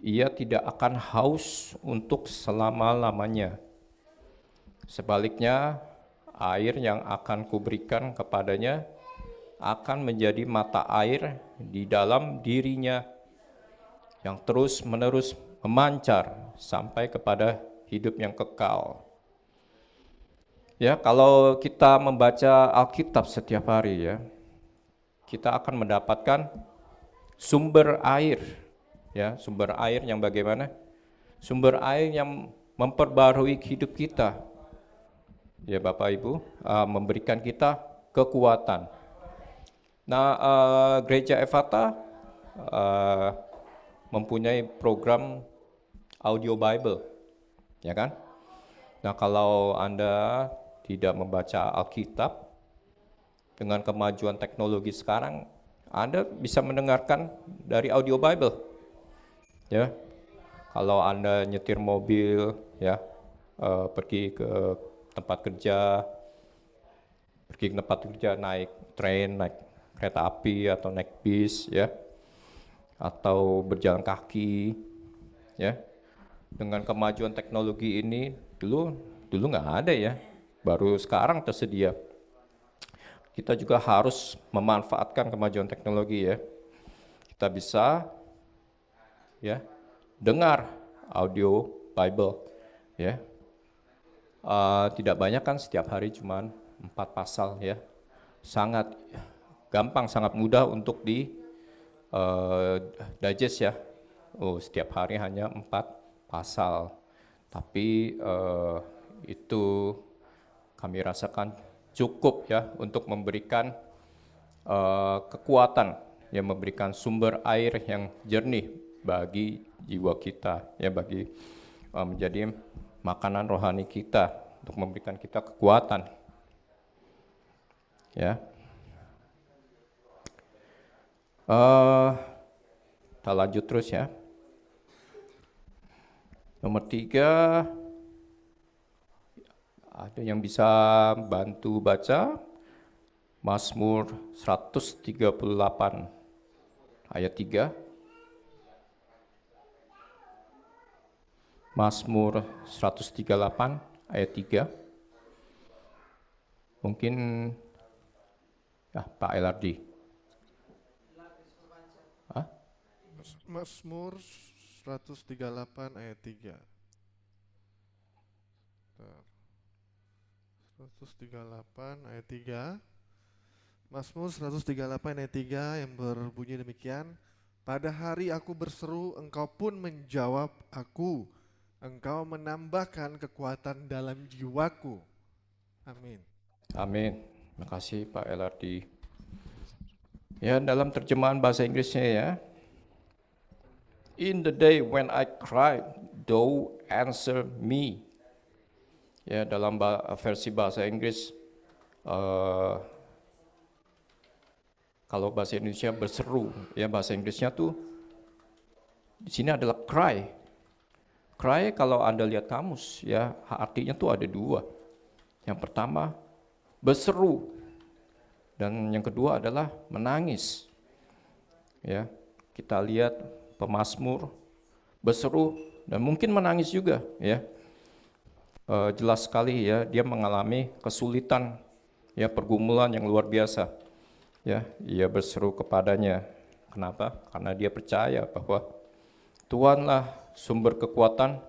ia tidak akan haus untuk selama-lamanya. Sebaliknya, air yang akan kuberikan kepadanya akan menjadi mata air di dalam dirinya yang terus-menerus memancar sampai kepada hidup yang kekal. Ya, kalau kita membaca Alkitab setiap hari ya, kita akan mendapatkan sumber air. Ya, sumber air yang bagaimana? Sumber air yang memperbarui hidup kita. Ya, Bapak Ibu, memberikan kita kekuatan. Nah, Gereja Ephata mempunyai program audio Bible, ya kan? Nah, kalau Anda tidak membaca Alkitab, dengan kemajuan teknologi sekarang, Anda bisa mendengarkan dari audio Bible. Ya, kalau Anda nyetir mobil, ya, pergi ke tempat kerja, naik train, naik kereta api atau naik bis, ya, atau berjalan kaki, ya. Dengan kemajuan teknologi ini, dulu nggak ada ya, baru sekarang tersedia. Kita juga harus memanfaatkan kemajuan teknologi ya. Kita bisa ya dengar audio Bible ya. Tidak banyak kan, setiap hari cuman 4 pasal ya. Sangat gampang, sangat mudah untuk di digest ya. Setiap hari hanya 4 pasal. Tapi itu kami rasakan cukup ya untuk memberikan kekuatan yang memberikan sumber air yang jernih bagi jiwa kita, ya, bagi menjadi makanan rohani kita untuk memberikan kita kekuatan, ya. Kita lanjut terus ya. Nomor 3, ada yang bisa bantu baca Mazmur 138 ayat 3. Mazmur 138 ayat 3. Mungkin Pak Elardi. Mazmur 138 ayat 3. 138 ayat 3. Mazmur 138 ayat 3 yang berbunyi demikian. Pada hari aku berseru, engkau pun menjawab aku. Engkau menambahkan kekuatan dalam jiwaku. Amin. Amin. Terima kasih Pak Elardi. Ya, dalam terjemahan bahasa Inggrisnya ya. In the day when I cried, thou answer me. Ya, dalam versi bahasa Inggris, kalau bahasa Indonesia berseru, ya bahasa Inggrisnya tuh di sini adalah cry. Cry kalau Anda lihat kamus, ya artinya tuh ada 2. Yang pertama berseru, dan yang kedua adalah menangis. Ya, kita lihat pemazmur berseru dan mungkin menangis juga, ya. Jelas sekali ya, dia mengalami kesulitan, ya, pergumulan yang luar biasa. Ya, ia berseru kepadanya. Kenapa? Karena dia percaya bahwa Tuhanlah sumber kekuatan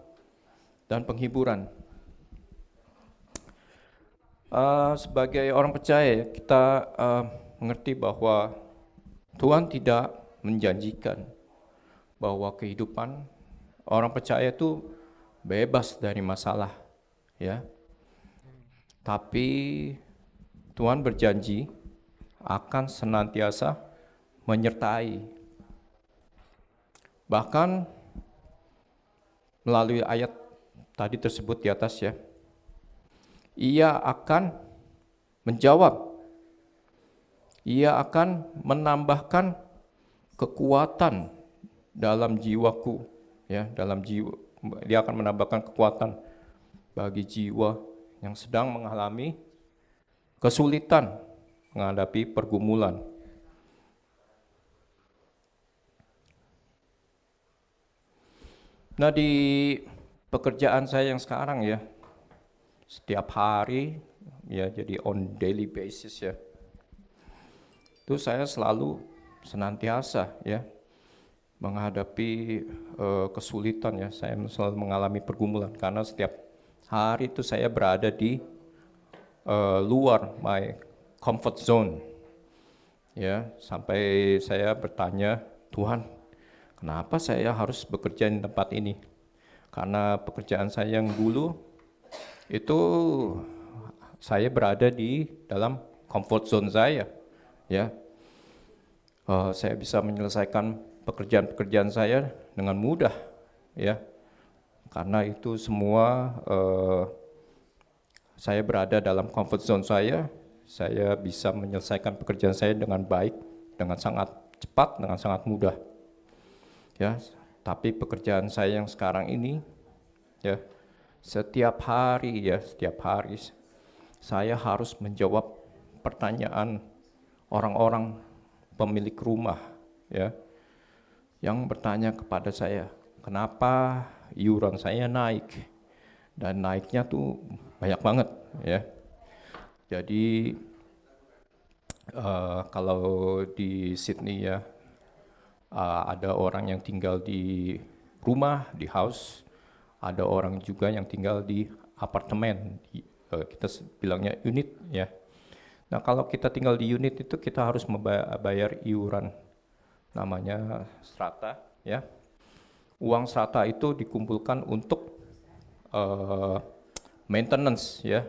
dan penghiburan. Sebagai orang percaya, kita mengerti bahwa Tuhan tidak menjanjikan bahwa kehidupan orang percaya itu bebas dari masalah, ya. Tapi Tuhan berjanji akan senantiasa menyertai. Bahkan melalui ayat tadi tersebut di atas ya, Ia akan menjawab, Ia akan menambahkan kekuatan dalam jiwaku, ya, dalam jiwa. Dia akan menambahkan kekuatan bagi jiwa yang sedang mengalami kesulitan menghadapi pergumulan. Nah, di pekerjaan saya yang sekarang ya, setiap hari ya, jadi on daily basis ya, itu saya selalu senantiasa ya menghadapi kesulitan ya, saya selalu mengalami pergumulan karena setiap hari itu saya berada di luar my comfort zone ya, sampai saya bertanya, Tuhan, kenapa saya harus bekerja di tempat ini? Karena pekerjaan saya yang dulu itu saya berada di dalam comfort zone saya, ya. Saya bisa menyelesaikan pekerjaan-pekerjaan saya dengan mudah, ya. Karena itu semua saya berada dalam comfort zone saya bisa menyelesaikan pekerjaan saya dengan baik, dengan sangat cepat, dengan sangat mudah. Ya, tapi pekerjaan saya yang sekarang ini ya, setiap hari saya harus menjawab pertanyaan orang-orang pemilik rumah ya, yang bertanya kepada saya, kenapa iuran saya naik, dan naiknya tuh banyak banget ya. Jadi kalau di Sydney ya, ada orang yang tinggal di rumah, di house, ada orang juga yang tinggal di apartemen, kita bilangnya unit ya. Nah, kalau kita tinggal di unit itu kita harus membayar iuran, namanya strata ya. Uang strata itu dikumpulkan untuk maintenance ya,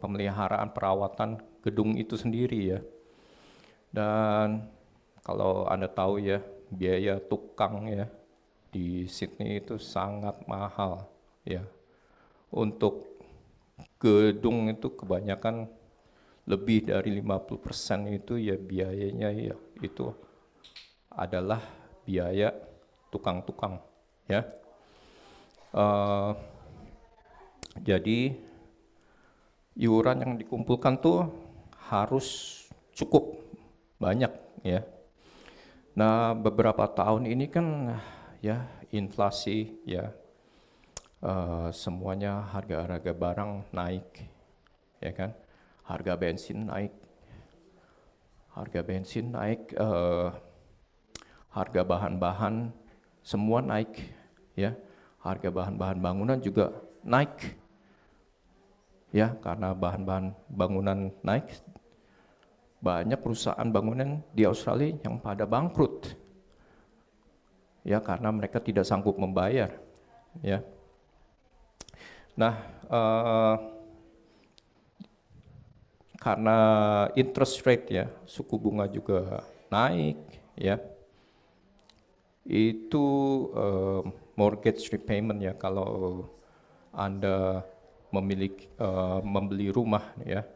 pemeliharaan perawatan gedung itu sendiri ya. Dan kalau Anda tahu ya, biaya tukang ya di Sydney itu sangat mahal ya. Untuk gedung itu kebanyakan lebih dari 50% itu ya biayanya ya itu adalah biaya tukang-tukang ya. Jadi iuran yang dikumpulkan tuh harus cukup banyak ya. Nah, beberapa tahun ini kan ya inflasi ya, semuanya harga-harga barang naik ya kan, harga bensin naik, harga bahan-bahan semua naik ya, harga bahan-bahan bangunan juga naik ya, karena bahan-bahan bangunan naik, banyak perusahaan bangunan di Australia yang pada bangkrut ya, karena mereka tidak sanggup membayar ya. Nah, karena interest rate ya, suku bunga juga naik ya, itu mortgage repayment ya, kalau Anda membeli rumah ya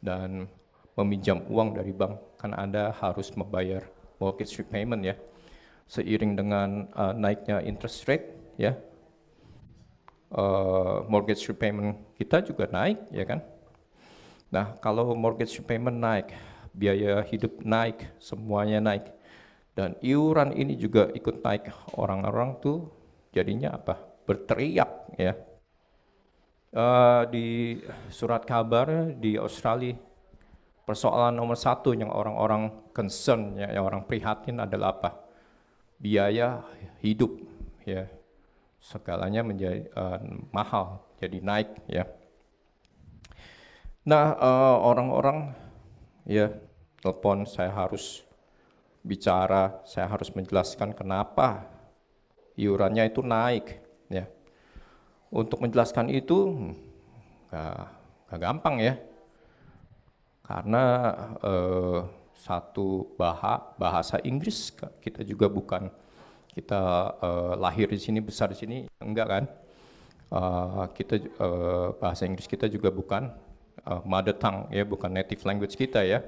dan meminjam uang dari bank, kan Anda harus membayar mortgage repayment ya. Seiring dengan naiknya interest rate ya, mortgage repayment kita juga naik ya kan. Nah, kalau mortgage repayment naik, biaya hidup naik, semuanya naik, dan iuran ini juga ikut naik, orang-orang tuh jadinya apa? Berteriak ya. Di surat kabar di Australia, persoalan nomor satu yang orang-orang concern ya, yang orang prihatin adalah apa? Biaya hidup ya, segalanya menjadi mahal, jadi naik ya. Nah, orang-orang ya telepon, saya harus bicara, saya harus menjelaskan kenapa iurannya itu naik ya. Untuk menjelaskan itu gak gampang ya, karena satu bahasa Inggris kita juga bukan, kita lahir di sini, besar di sini, enggak kan. Kita bahasa Inggris kita juga bukan mother tongue ya, bukan native language kita ya.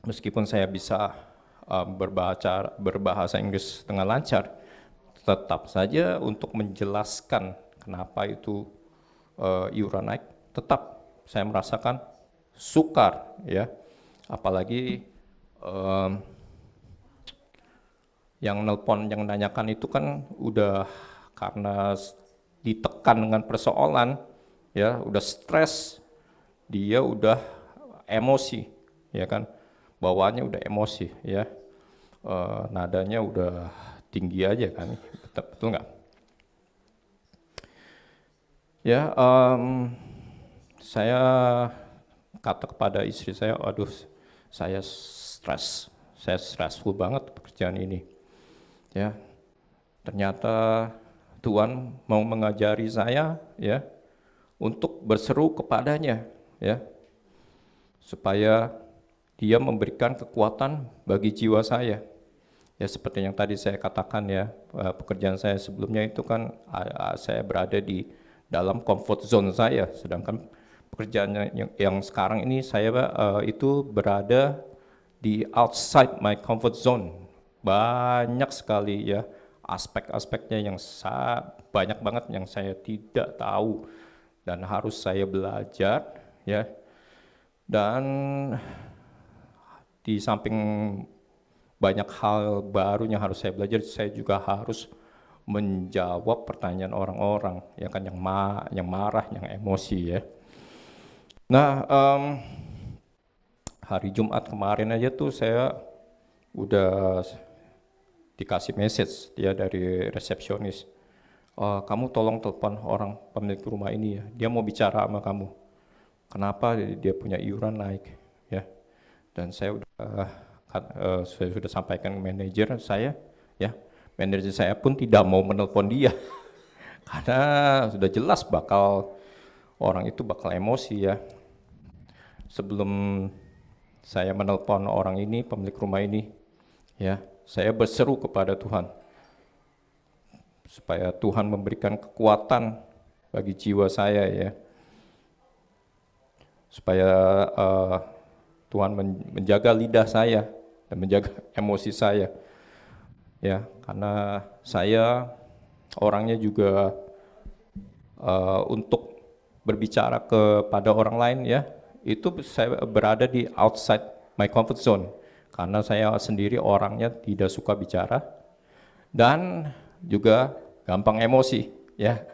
Meskipun saya bisa berbahasa Inggris dengan lancar, tetap saja untuk menjelaskan kenapa itu iuran naik, tetap saya merasakan sukar ya. Apalagi yang nelpon, yang nanyakan itu kan udah karena ditekan dengan persoalan ya, udah stres, dia udah emosi ya kan, bawaannya udah emosi ya, nadanya udah tinggi aja kan, betul nggak? Ya, saya kata kepada istri saya, aduh saya stressful banget pekerjaan ini. Ya, ternyata Tuhan mau mengajari saya ya untuk berseru kepadanya ya, supaya Dia memberikan kekuatan bagi jiwa saya. Ya, seperti yang tadi saya katakan ya, pekerjaan saya sebelumnya itu kan saya berada di dalam comfort zone saya, sedangkan pekerjaan yang sekarang ini saya itu berada di outside my comfort zone. Banyak sekali ya aspek-aspeknya yang banyak banget yang saya tidak tahu dan harus saya belajar ya. Dan di samping banyak hal baru yang harus saya belajar, saya juga harus menjawab pertanyaan orang-orang ya kan, yang marah, yang emosi ya. Nah, hari Jumat kemarin aja tuh saya udah dikasih message dia dari resepsionis, kamu tolong telepon orang pemilik rumah ini ya, dia mau bicara sama kamu, kenapa dia punya iuran naik ya. Dan saya sudah sampaikan ke manajer saya ya, manajer saya pun tidak mau menelpon dia karena sudah jelas orang itu bakal emosi ya. Sebelum saya menelpon orang ini, pemilik rumah ini, ya, saya berseru kepada Tuhan supaya Tuhan memberikan kekuatan bagi jiwa saya, ya, supaya Tuhan menjaga lidah saya dan menjaga emosi saya, ya, karena saya orangnya juga untuk berbicara kepada orang lain, ya, itu saya berada di outside my comfort zone, karena saya sendiri orangnya tidak suka bicara dan juga gampang emosi, ya.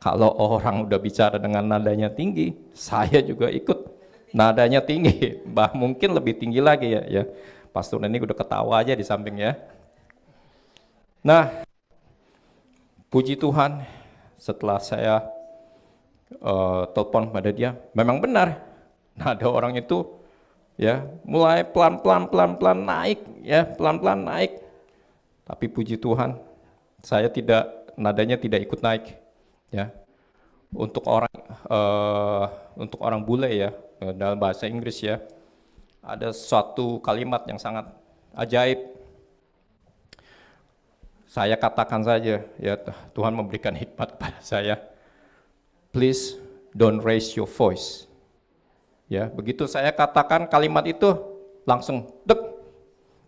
Kalau orang udah bicara dengan nadanya tinggi, saya juga ikut nadanya tinggi, mungkin lebih tinggi lagi, ya. Pastor ini udah ketawa aja di samping, ya. Nah, puji Tuhan, setelah saya telepon pada dia, memang benar, nada orang itu, ya, mulai pelan-pelan naik, ya, pelan-pelan naik. Tapi puji Tuhan, saya nadanya tidak ikut naik, ya. Untuk orang bule, ya, dalam bahasa Inggris, ya, ada suatu kalimat yang sangat ajaib. Saya katakan saja, ya, Tuhan memberikan hikmat kepada saya. Please don't raise your voice. Ya, begitu saya katakan kalimat itu, langsung dek.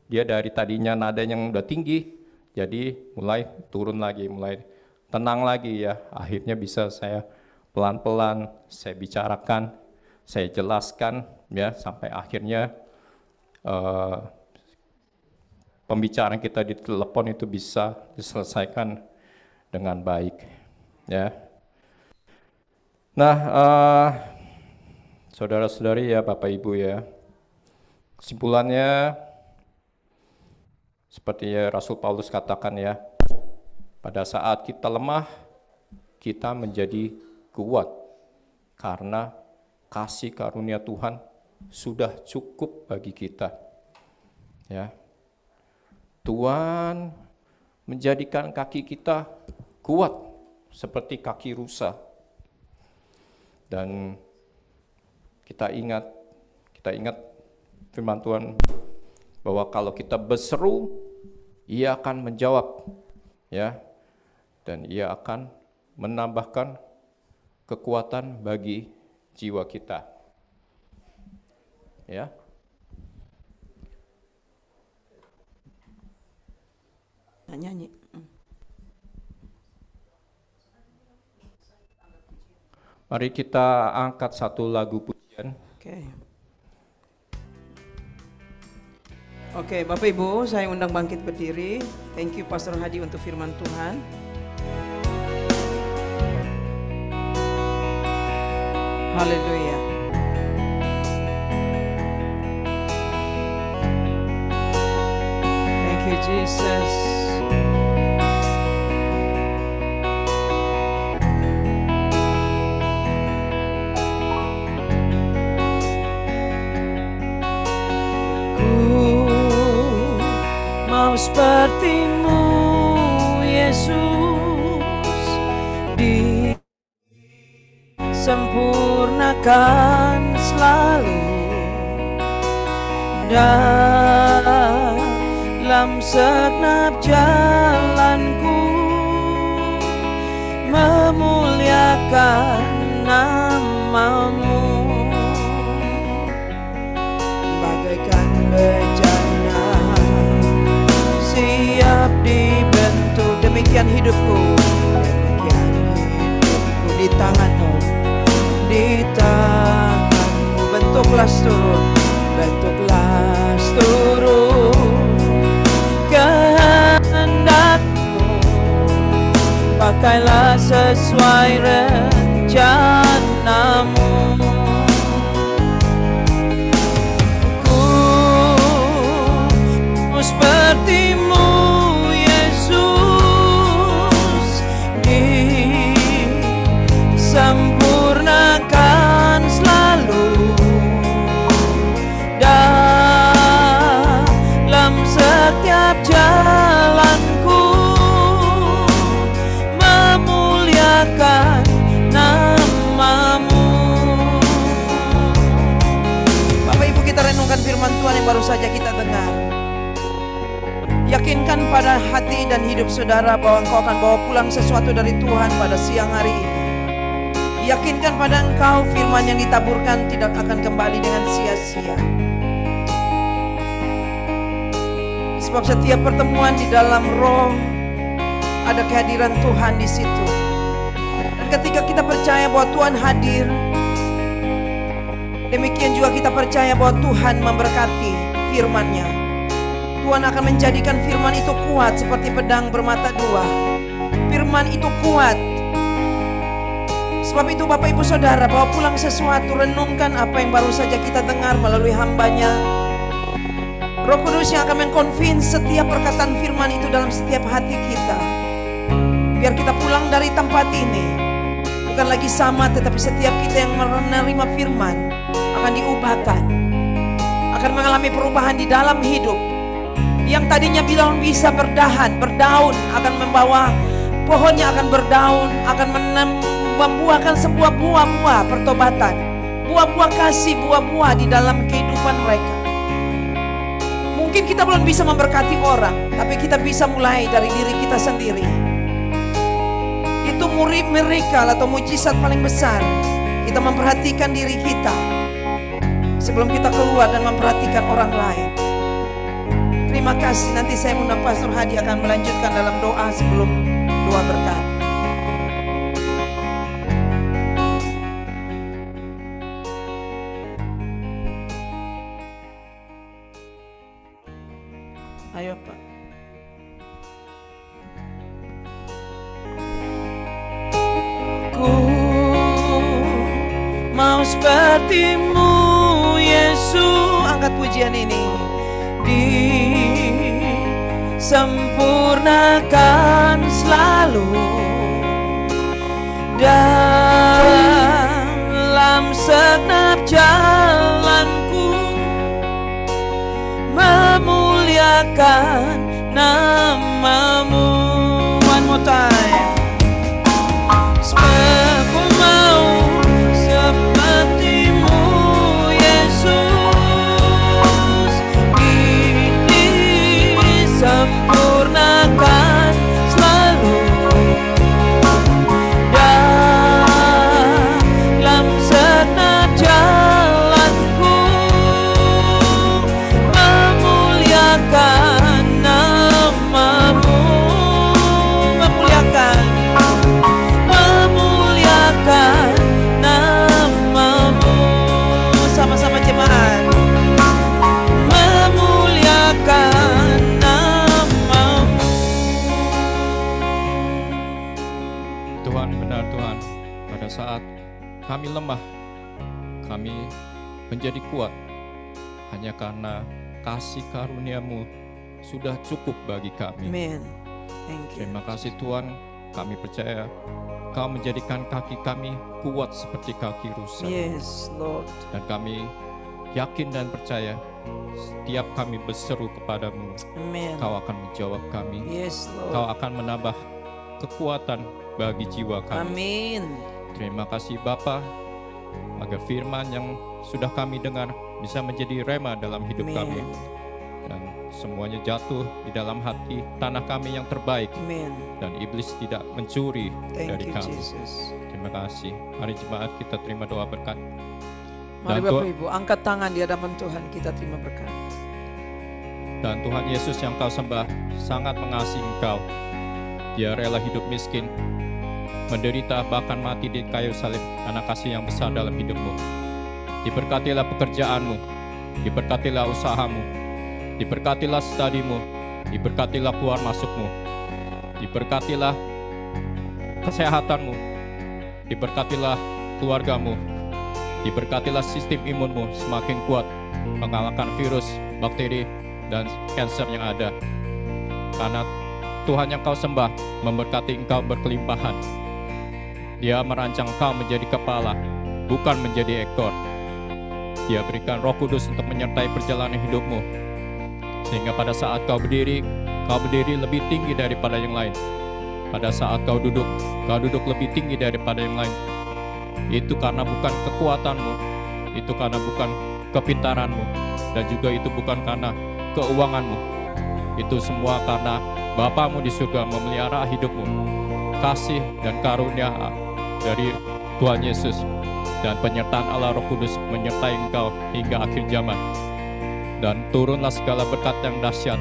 Dia dari tadinya nadanya yang udah tinggi, jadi mulai turun lagi, mulai tenang lagi, ya. Akhirnya bisa saya pelan-pelan saya bicarakan, saya jelaskan, ya, sampai akhirnya pembicaraan kita di telepon itu bisa diselesaikan dengan baik, ya. Nah, saudara-saudari, ya, Bapak Ibu, ya, kesimpulannya seperti Rasul Paulus katakan, ya, pada saat kita lemah, kita menjadi kuat karena kasih karunia Tuhan sudah cukup bagi kita, ya. Tuhan menjadikan kaki kita kuat seperti kaki rusa. Dan kita ingat firman Tuhan bahwa kalau kita berseru, Ia akan menjawab, ya, dan Ia akan menambahkan kekuatan bagi jiwa kita, ya. Nyanyi. Mari kita angkat satu lagu pujian. Oke, Bapak Ibu, saya undang bangkit berdiri. Thank you Pastor Hadi untuk firman Tuhan. Haleluya. Thank you Jesus. Mau seperti-Mu Yesus, disempurnakan selalu dalam segenap jalanku, memuliakan nama-Mu bagaikan bejana siap dibentuk. Demikian hidupku di tangan-Mu, di tangan-Mu. Bentuklah seluruh kehendak-Mu, pakailah sesuai rencana-Mu. Ku seperti-Mu Yesus, disempurnakan selalu dalam setiap jalanku, memuliakan nama-Mu. baru saja kita dengar. Yakinkan pada hati dan hidup saudara bahwa engkau akan bawa pulang sesuatu dari Tuhan pada siang hari ini. Yakinkan pada engkau firman yang ditaburkan tidak akan kembali dengan sia-sia. Sebab setiap pertemuan di dalam roh ada kehadiran Tuhan di situ. Dan ketika kita percaya bahwa Tuhan hadir, demikian juga kita percaya bahwa Tuhan memberkati firman-Nya. Tuhan akan menjadikan firman itu kuat seperti pedang bermata dua. Firman itu kuat. Sebab itu Bapak Ibu Saudara, bawa pulang sesuatu, renungkan apa yang baru saja kita dengar melalui hamba-Nya. Roh Kudus yang akan mengkonvince setiap perkataan firman itu dalam setiap hati kita. Biar kita pulang dari tempat ini bukan lagi sama, tetapi setiap kita yang menerima firman akan diubahkan, akan mengalami perubahan di dalam hidup. Yang tadinya belum bisa berdaun akan membawa pohonnya akan berdaun, akan membuahkan sebuah buah-buah pertobatan, buah-buah kasih, buah-buah di dalam kehidupan mereka. Mungkin kita belum bisa memberkati orang, tapi kita bisa mulai dari diri kita sendiri. Itu miracle atau mujizat paling besar. Kita memperhatikan diri kita sebelum kita keluar dan memperhatikan orang lain. Terima kasih. Nanti saya undang Pastor Hadi akan melanjutkan dalam doa sebelum doa berkat. Ayo Pak. Ku mau seperti-Mu Yesus. Angkat pujian ini. Disempurnakan selalu dalam segenap jalanku, memuliakan nama-Mu. One more time. Aku mau seperti-Mu Yesus, disempurnakan selalu dalam segenap jalanku, memuliakan nama-Mu, memuliakan nama-Mu. Sama-sama jemaat. Memuliakan nama-Mu. Tuhan, benar Tuhan, pada saat kami lemah, kami menjadi kuat hanya karena kasih karunia-Mu sudah cukup bagi kami. Amen. Thank you. Terima kasih Tuhan, kami percaya Kau menjadikan kaki kami kuat seperti kaki rusa. Yes, Lord. Dan kami yakin dan percaya setiap kami berseru kepadamu, Amen. Kau akan menjawab kami. Yes, Lord. Kau akan menambah kekuatan bagi jiwa kami. Amin. Terima kasih Bapa, agar firman yang sudah kami dengar bisa menjadi rema dalam hidup Amen. kami. Dan semuanya jatuh di dalam hati tanah kami yang terbaik. Amen. Dan iblis tidak mencuri Thank dari you, kami. Jesus. Terima kasih. Mari jemaat kita terima doa berkat. Mari Dan Bapak Ibu, angkat tangan di hadapan Tuhan, kita terima berkat. Dan Tuhan Yesus yang kau sembah sangat mengasihi engkau. Dia rela hidup miskin, menderita bahkan mati di kayu salib karena kasih yang besar dalam hidupmu. Diberkatilah pekerjaanmu, diberkatilah usahamu, diberkatilah studimu, diberkatilah keluar masukmu, diberkatilah kesehatanmu, diberkatilah keluargamu, diberkatilah sistem imunmu semakin kuat mengalahkan virus, bakteri, dan kanker yang ada. Karena Tuhan yang kau sembah memberkati engkau berkelimpahan. Dia merancang engkau menjadi kepala, bukan menjadi ekor. Dia berikan Roh Kudus untuk menyertai perjalanan hidupmu, sehingga pada saat kau berdiri lebih tinggi daripada yang lain. Pada saat kau duduk lebih tinggi daripada yang lain. Itu karena bukan kekuatanmu, itu karena bukan kepintaranmu, dan juga itu bukan karena keuanganmu. Itu semua karena Bapamu di surga memelihara hidupmu. Kasih dan karunia dari Tuhan Yesus dan penyertaan Allah Roh Kudus menyertai engkau hingga akhir zaman. Dan turunlah segala berkat yang dahsyat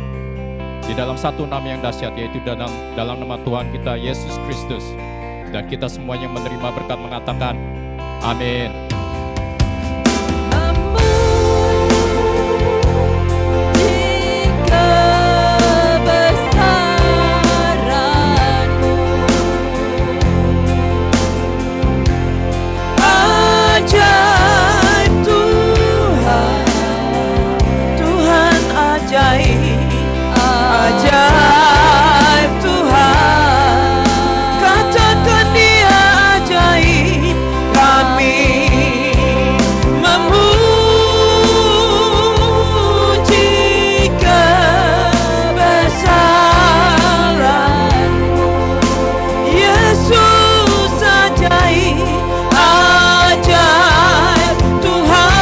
di dalam satu nama yang dahsyat, yaitu dalam nama Tuhan kita Yesus Kristus. Dan kita semuanya menerima berkat mengatakan amin. Ajaib Tuhan, katakan Dia ajaib, kami memuji kebesaran-Mu. Yesus ajaib, ajaib Tuhan.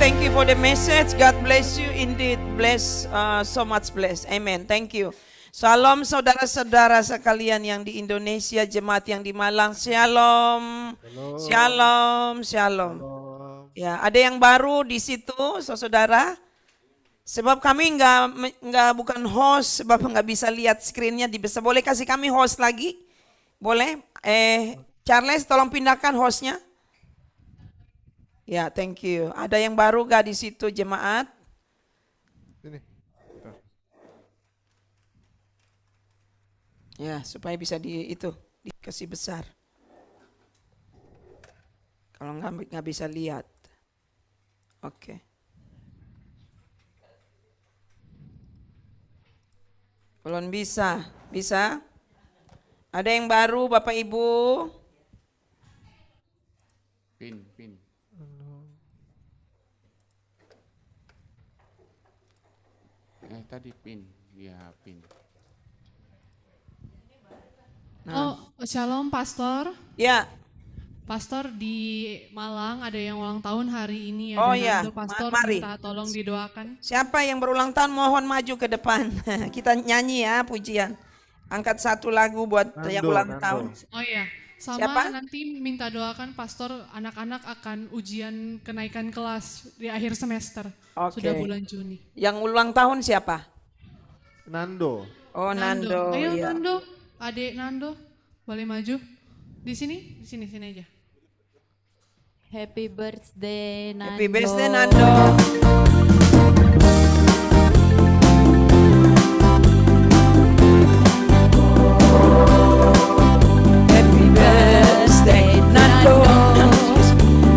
Thank you for the message. God bless you indeed. Bless, so much bless. Amen. Thank you. Shalom saudara-saudara sekalian yang di Indonesia, jemaat yang di Malang. Shalom. Shalom. Shalom. Ya, ada yang baru di situ, saudara. Sebab kami bukan host, sebab nggak bisa lihat screennya di bisa. Boleh kasih kami host lagi? Boleh? Charles, tolong pindahkan hostnya. Ya, thank you. Ada yang baru gak di situ jemaat? Ini. Ya, supaya bisa dikasih besar. Kalau nggak bisa lihat. Oke. Belum bisa. Bisa? Ada yang baru Bapak Ibu? Pin. Tadi pin, ya pin. Oh, shalom Pastor. Ya. Pastor di Malang ada yang ulang tahun hari ini. Oh ya, Pastor mari. minta tolong didoakan. Siapa yang berulang tahun mohon maju ke depan. Kita nyanyi ya pujian. Angkat satu lagu buat yang ulang tahun. Oh iya. Sama siapa? Nanti minta doakan Pastor, anak-anak akan ujian kenaikan kelas di akhir semester. Sudah bulan Juni. Yang ulang tahun siapa? Nando. Oh Nando. Ayo iya. Nando, adik Nando, boleh maju. Di sini aja. Happy birthday Nando. Happy birthday Nando. Happy birthday Nando.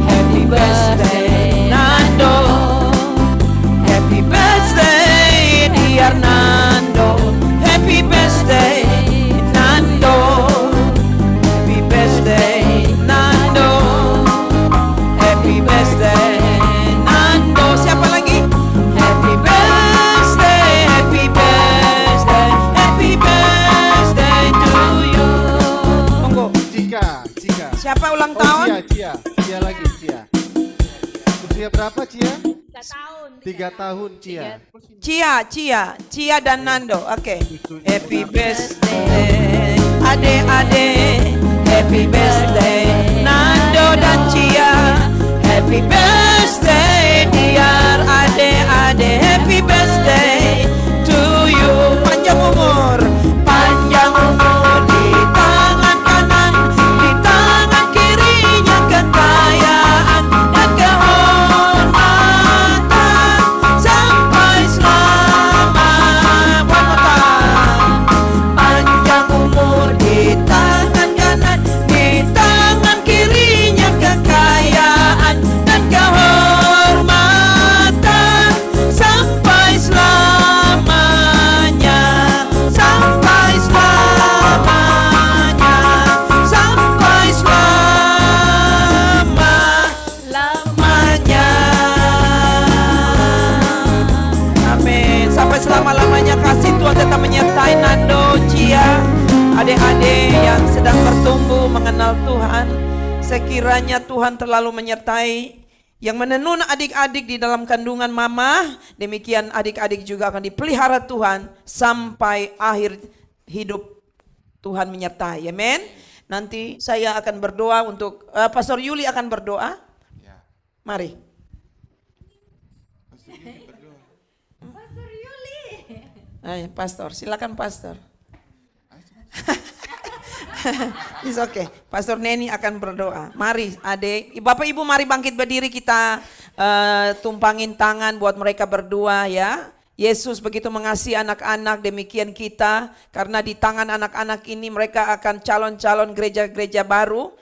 Happy birthday Nando. Happy birthday dear Nando. Happy birthday Nando. Happy birthday Nando. Happy birthday Nando. Siapa lagi? Happy birthday, happy birthday, happy birthday to you. Tunggu. Cika. Siapa ulang tahun? Cia lagi, Cia. Usia berapa, Cia? 3 tahun, Cia. Cia dan Nando. Oke. Happy birthday, ade-ade. Happy birthday, Nando dan Cia. Happy birthday, dear ade-ade. Happy birthday to you. Panjang umur di tangan kanan bertumbuh mengenal Tuhan. Sekiranya Tuhan terlalu menyertai yang menenun adik-adik di dalam kandungan mama, demikian adik-adik juga akan dipelihara Tuhan sampai akhir hidup. Tuhan menyertai, amin. Nanti saya akan berdoa untuk Pastor Yuli akan berdoa. Mari. Pastor Yuli. Pastor, silakan Pastor. It's okay. Pastor Neni akan berdoa. Mari adik, Bapak Ibu mari bangkit berdiri, kita tumpangin tangan buat mereka berdua ya. Yesus begitu mengasihi anak-anak, demikian kita. Karena di tangan anak-anak ini mereka akan calon-calon gereja-gereja baru.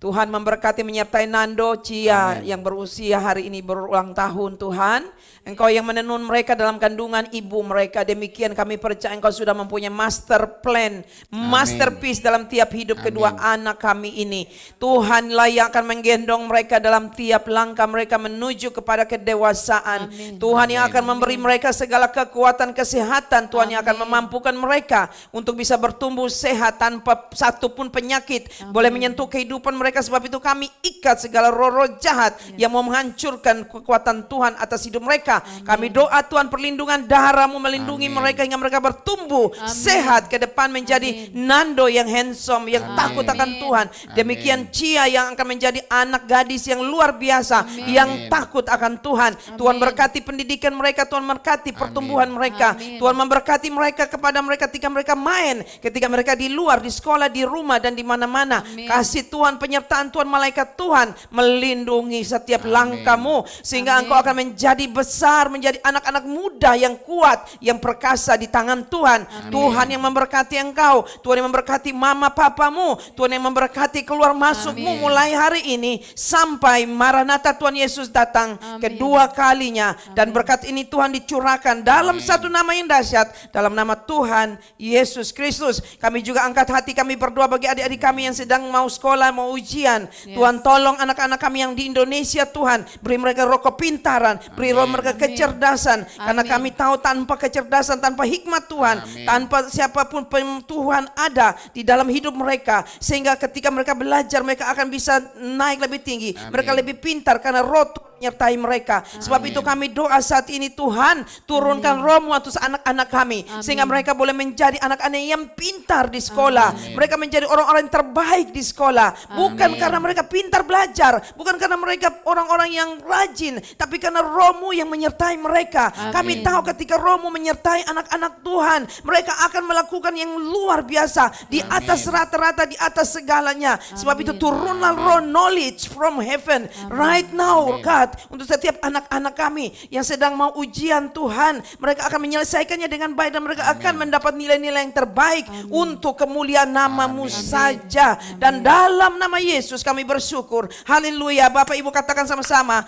Tuhan memberkati menyertai Nando, Cia yang berusia hari ini berulang tahun Tuhan. Engkau yang menenun mereka dalam kandungan ibu mereka. Demikian kami percaya Engkau sudah mempunyai master plan, masterpiece dalam tiap hidup kedua anak kami ini. Tuhanlah yang akan menggendong mereka dalam tiap langkah mereka menuju kepada kedewasaan. Tuhan yang akan memberi mereka segala kekuatan kesehatan. Tuhan yang akan memampukan mereka untuk bisa bertumbuh sehat tanpa satupun penyakit boleh menyentuh kehidupan mereka. Sebab itu kami ikat segala roh-roh jahat yang mau menghancurkan kekuatan Tuhan atas hidup mereka. Kami doa Tuhan perlindungan darah-Mu melindungi mereka hingga mereka bertumbuh sehat ke depan menjadi Nando yang handsome, yang takut akan Tuhan. Demikian Cia yang akan menjadi anak gadis yang luar biasa, yang takut akan Tuhan. Tuhan berkati pendidikan mereka, Tuhan berkati pertumbuhan mereka. Tuhan memberkati mereka kepada mereka ketika mereka main, ketika mereka di luar, di sekolah, di rumah dan di mana-mana. Kasih Tuhan penyertaan Tuhan, malaikat Tuhan melindungi setiap langkahmu sehingga engkau akan menjadi besar, menjadi anak-anak muda yang kuat, yang perkasa di tangan Tuhan. Tuhan yang memberkati engkau, Tuhan yang memberkati mama papamu, Tuhan yang memberkati keluar masukmu mulai hari ini sampai Maranatha Tuhan Yesus datang kedua kalinya. Dan berkat ini Tuhan dicurahkan dalam satu nama yang dahsyat, dalam nama Tuhan Yesus Kristus. Kami juga angkat hati kami berdoa bagi adik-adik kami yang sedang mau sekolah, mau ujian. Tuhan tolong anak-anak kami yang di Indonesia, Tuhan beri mereka roh kepintaran, beri roh mereka kecerdasan. Karena kami tahu tanpa kecerdasan, tanpa hikmat Tuhan, tanpa siapapun Tuhan ada di dalam hidup mereka, sehingga ketika mereka belajar mereka akan bisa naik lebih tinggi. Mereka lebih pintar karena roh Tuhan menyertai mereka. Sebab itu kami doa saat ini Tuhan turunkan roh-Mu atas anak-anak kami sehingga mereka boleh menjadi anak-anak yang pintar di sekolah. Mereka menjadi orang-orang yang terbaik di sekolah. Bukan karena mereka pintar belajar, bukan karena mereka orang-orang yang rajin, tapi karena roh-Mu yang menyertai mereka. Kami tahu ketika roh-Mu menyertai anak-anak Tuhan, mereka akan melakukan yang luar biasa di atas rata-rata, di atas segalanya. Sebab itu turunlah roh knowledge from heaven right now, God, untuk setiap anak-anak kami yang sedang mau ujian Tuhan. Mereka akan menyelesaikannya dengan baik dan mereka akan mendapat nilai-nilai yang terbaik untuk kemuliaan nama-Mu saja. Dan dalam nama Yesus kami bersyukur. Haleluya. Bapak Ibu katakan sama-sama,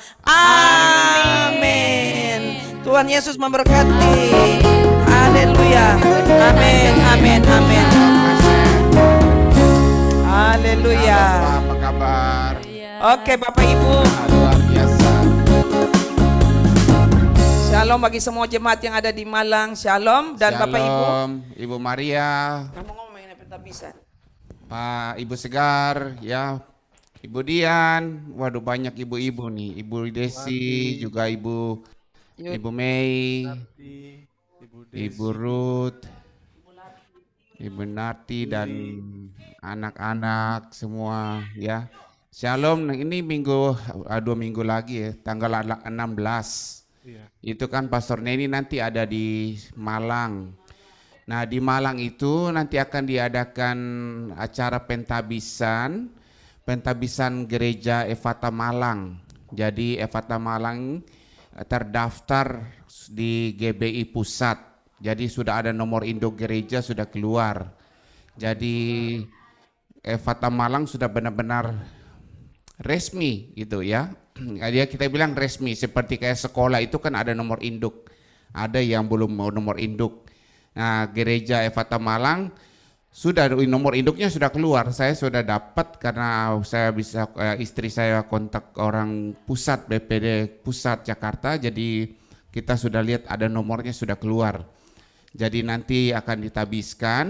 amin. Tuhan Yesus memberkati. Haleluya. Amin, amin, amin. Haleluya. Apa kabar? Oke Bapak Ibu. Luar biasa. Shalom bagi semua jemaat yang ada di Malang. Shalom dan Bapak Ibu. Ibu Maria. Ngomong-ngomong ini bisa. Pak Ibu Segar, ya. Ibu Dian, waduh banyak ibu-ibu nih. Ibu Desi, juga Ibu Mei, Ibu Ruth, Ibu Nati dan anak-anak semua ya. Shalom, ini minggu 2 minggu lagi ya, tanggal 16. Itu kan Pastor Neni nanti ada di Malang. Nah di Malang itu nanti akan diadakan acara pentabisan gereja Efata Malang. Jadi Efata Malang terdaftar di GBI Pusat. Jadi sudah ada nomor induk gereja sudah keluar. Jadi Efata Malang sudah benar-benar resmi gitu ya. Dia kita bilang resmi, seperti kayak sekolah itu kan ada nomor induk. Ada yang belum mau nomor induk. Nah, gereja Efata Malang sudah nomor induknya sudah keluar. Saya sudah dapat karena saya bisa istri saya kontak orang pusat BPD Pusat Jakarta. Jadi kita sudah lihat ada nomornya sudah keluar. Jadi nanti akan ditabiskan.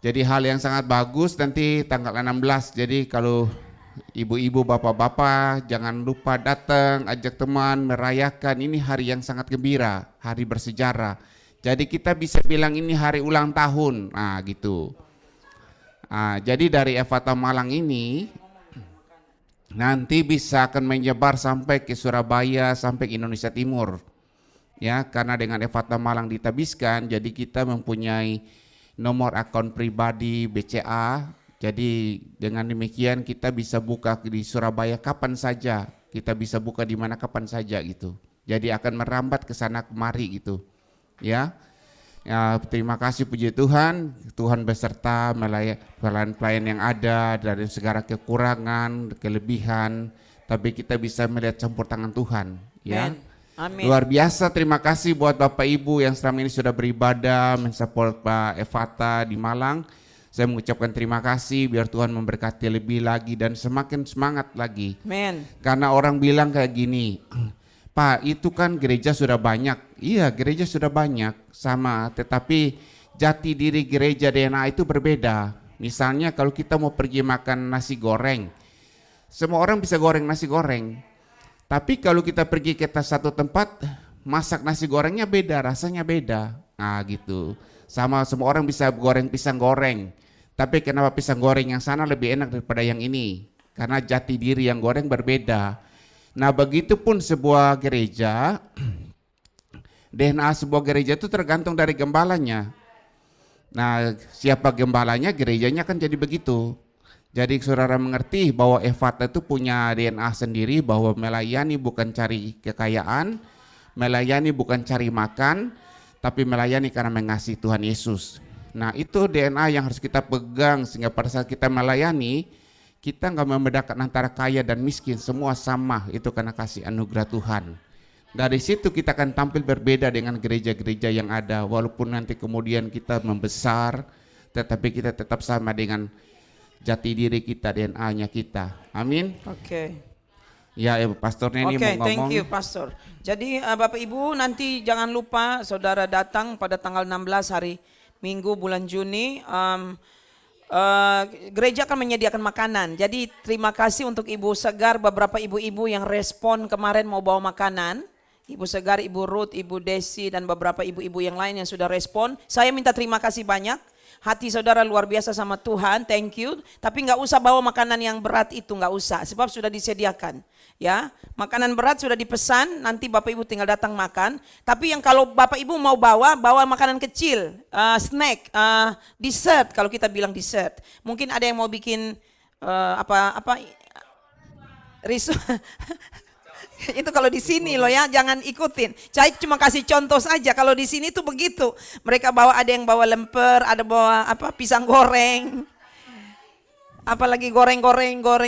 Jadi hal yang sangat bagus nanti tanggal 16. Jadi kalau ibu-ibu, bapak-bapak jangan lupa datang, ajak teman, merayakan. Ini hari yang sangat gembira, hari bersejarah. Jadi kita bisa bilang ini hari ulang tahun, nah gitu. Jadi dari Efata Malang ini nanti bisa akan menyebar sampai ke Surabaya, sampai ke Indonesia Timur. Ya, karena dengan Efata Malang ditabiskan, jadi kita mempunyai nomor akun pribadi BCA. Jadi dengan demikian kita bisa buka di Surabaya kapan saja, kita bisa buka di mana kapan saja gitu. Jadi akan merambat ke sana kemari gitu. Ya, terima kasih puji Tuhan, Tuhan beserta pelayan-pelayan yang ada dari segala kekurangan, kelebihan, tapi kita bisa melihat campur tangan Tuhan. Ya, Amin. Luar biasa. Terima kasih buat Bapak Ibu yang selama ini sudah beribadah, mensupport Pak Efata di Malang. Saya mengucapkan terima kasih, biar Tuhan memberkati lebih lagi dan semakin semangat lagi. Amin. Karena orang bilang kayak gini, Pak, itu kan gereja sudah banyak. Iya, gereja sudah banyak sama, tetapi jati diri gereja DNA itu berbeda. Misalnya kalau kita mau pergi makan nasi goreng, semua orang bisa goreng nasi goreng. Tapi kalau kita pergi ke satu tempat, masak nasi gorengnya beda, rasanya beda. Nah gitu. Sama semua orang bisa goreng pisang goreng. Tapi kenapa pisang goreng yang sana lebih enak daripada yang ini? Karena jati diri yang goreng berbeda. Nah begitupun sebuah gereja, DNA sebuah gereja itu tergantung dari gembalanya. Nah siapa gembalanya, gerejanya kan jadi begitu. Jadi saudara mengerti bahwa Efata itu punya DNA sendiri, bahwa melayani bukan cari kekayaan, melayani bukan cari makan, tapi melayani karena mengasihi Tuhan Yesus. Nah itu DNA yang harus kita pegang, sehingga pada saat kita melayani, kita nggak membedakan antara kaya dan miskin, semua sama, itu karena kasih anugerah Tuhan. Dari situ kita akan tampil berbeda dengan gereja-gereja yang ada, walaupun nanti kemudian kita membesar, tetapi kita tetap sama dengan jati diri kita, DNA-nya kita. Amin. Oke. Ya, Pastor Neni mau ngomong. Oke, thank you Pastor. Jadi Bapak Ibu nanti jangan lupa saudara datang pada tanggal 16 hari Minggu bulan Juni. Gereja akan menyediakan makanan. Jadi terima kasih untuk Ibu Segar, beberapa ibu-ibu yang respon kemarin mau bawa makanan. Ibu Segar, Ibu Ruth, Ibu Desi dan beberapa ibu-ibu yang lain yang sudah respon. Saya minta terima kasih banyak. Hati saudara luar biasa sama Tuhan, thank you. Tapi nggak usah bawa makanan yang berat itu, nggak usah, sebab sudah disediakan. Ya, makanan berat sudah dipesan, nanti Bapak Ibu tinggal datang makan. Tapi yang kalau Bapak Ibu mau bawa makanan kecil, snack, dessert. Kalau kita bilang dessert, mungkin ada yang mau bikin risotto. Itu kalau di sini loh ya, jangan ikutin. Saya cuma kasih contoh saja. Kalau di sini tuh begitu. Mereka bawa, ada yang bawa lemper, ada bawa pisang goreng. Apalagi goreng,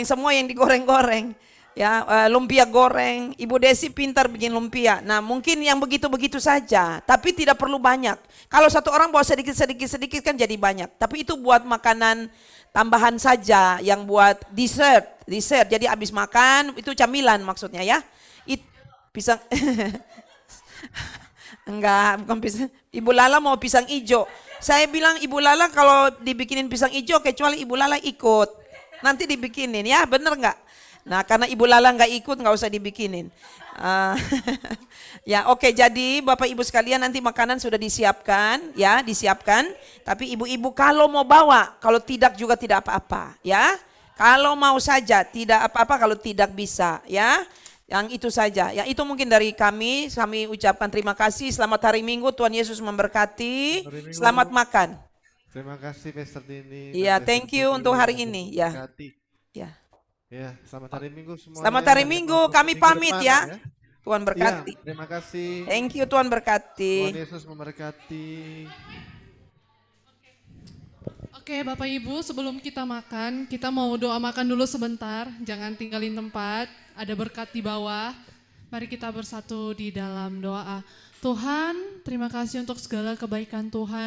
semua yang digoreng-goreng. Ya, lumpia goreng. Ibu Desi pintar bikin lumpia. Nah, mungkin yang begitu-begitu saja, tapi tidak perlu banyak. Kalau satu orang bawa sedikit kan jadi banyak. Tapi itu buat makanan tambahan saja, yang buat dessert. Jadi habis makan itu camilan maksudnya ya. Pisang enggak, bukan pisang. Ibu Lala mau pisang ijo. Saya bilang Ibu Lala kalau dibikinin pisang ijo kecuali Ibu Lala ikut. Nanti dibikinin ya, bener nggak? Nah karena Ibu Lala nggak ikut nggak usah dibikinin. Ya oke, jadi Bapak Ibu sekalian nanti makanan sudah disiapkan ya, disiapkan. Tapi ibu-ibu kalau mau bawa, kalau tidak juga tidak apa-apa ya. Kalau mau saja tidak apa-apa, kalau tidak bisa ya. Yang itu saja. Ya itu mungkin dari kami ucapkan terima kasih. Selamat hari Minggu, Tuhan Yesus memberkati. Selamat makan. Terima kasih Pastor Dini. Iya, thank you untuk hari ini ya. Ya. Ya, selamat hari Minggu semuanya. Selamat hari Minggu, kami pamit ya. Tuhan berkati. Ya, terima kasih. Thank you, Tuhan berkati. Tuhan Yesus memberkati. Oke Bapak Ibu, sebelum kita makan, kita mau doa makan dulu sebentar. Jangan tinggalin tempat, ada berkat di bawah. Mari kita bersatu di dalam doa. Tuhan, terima kasih untuk segala kebaikan Tuhan.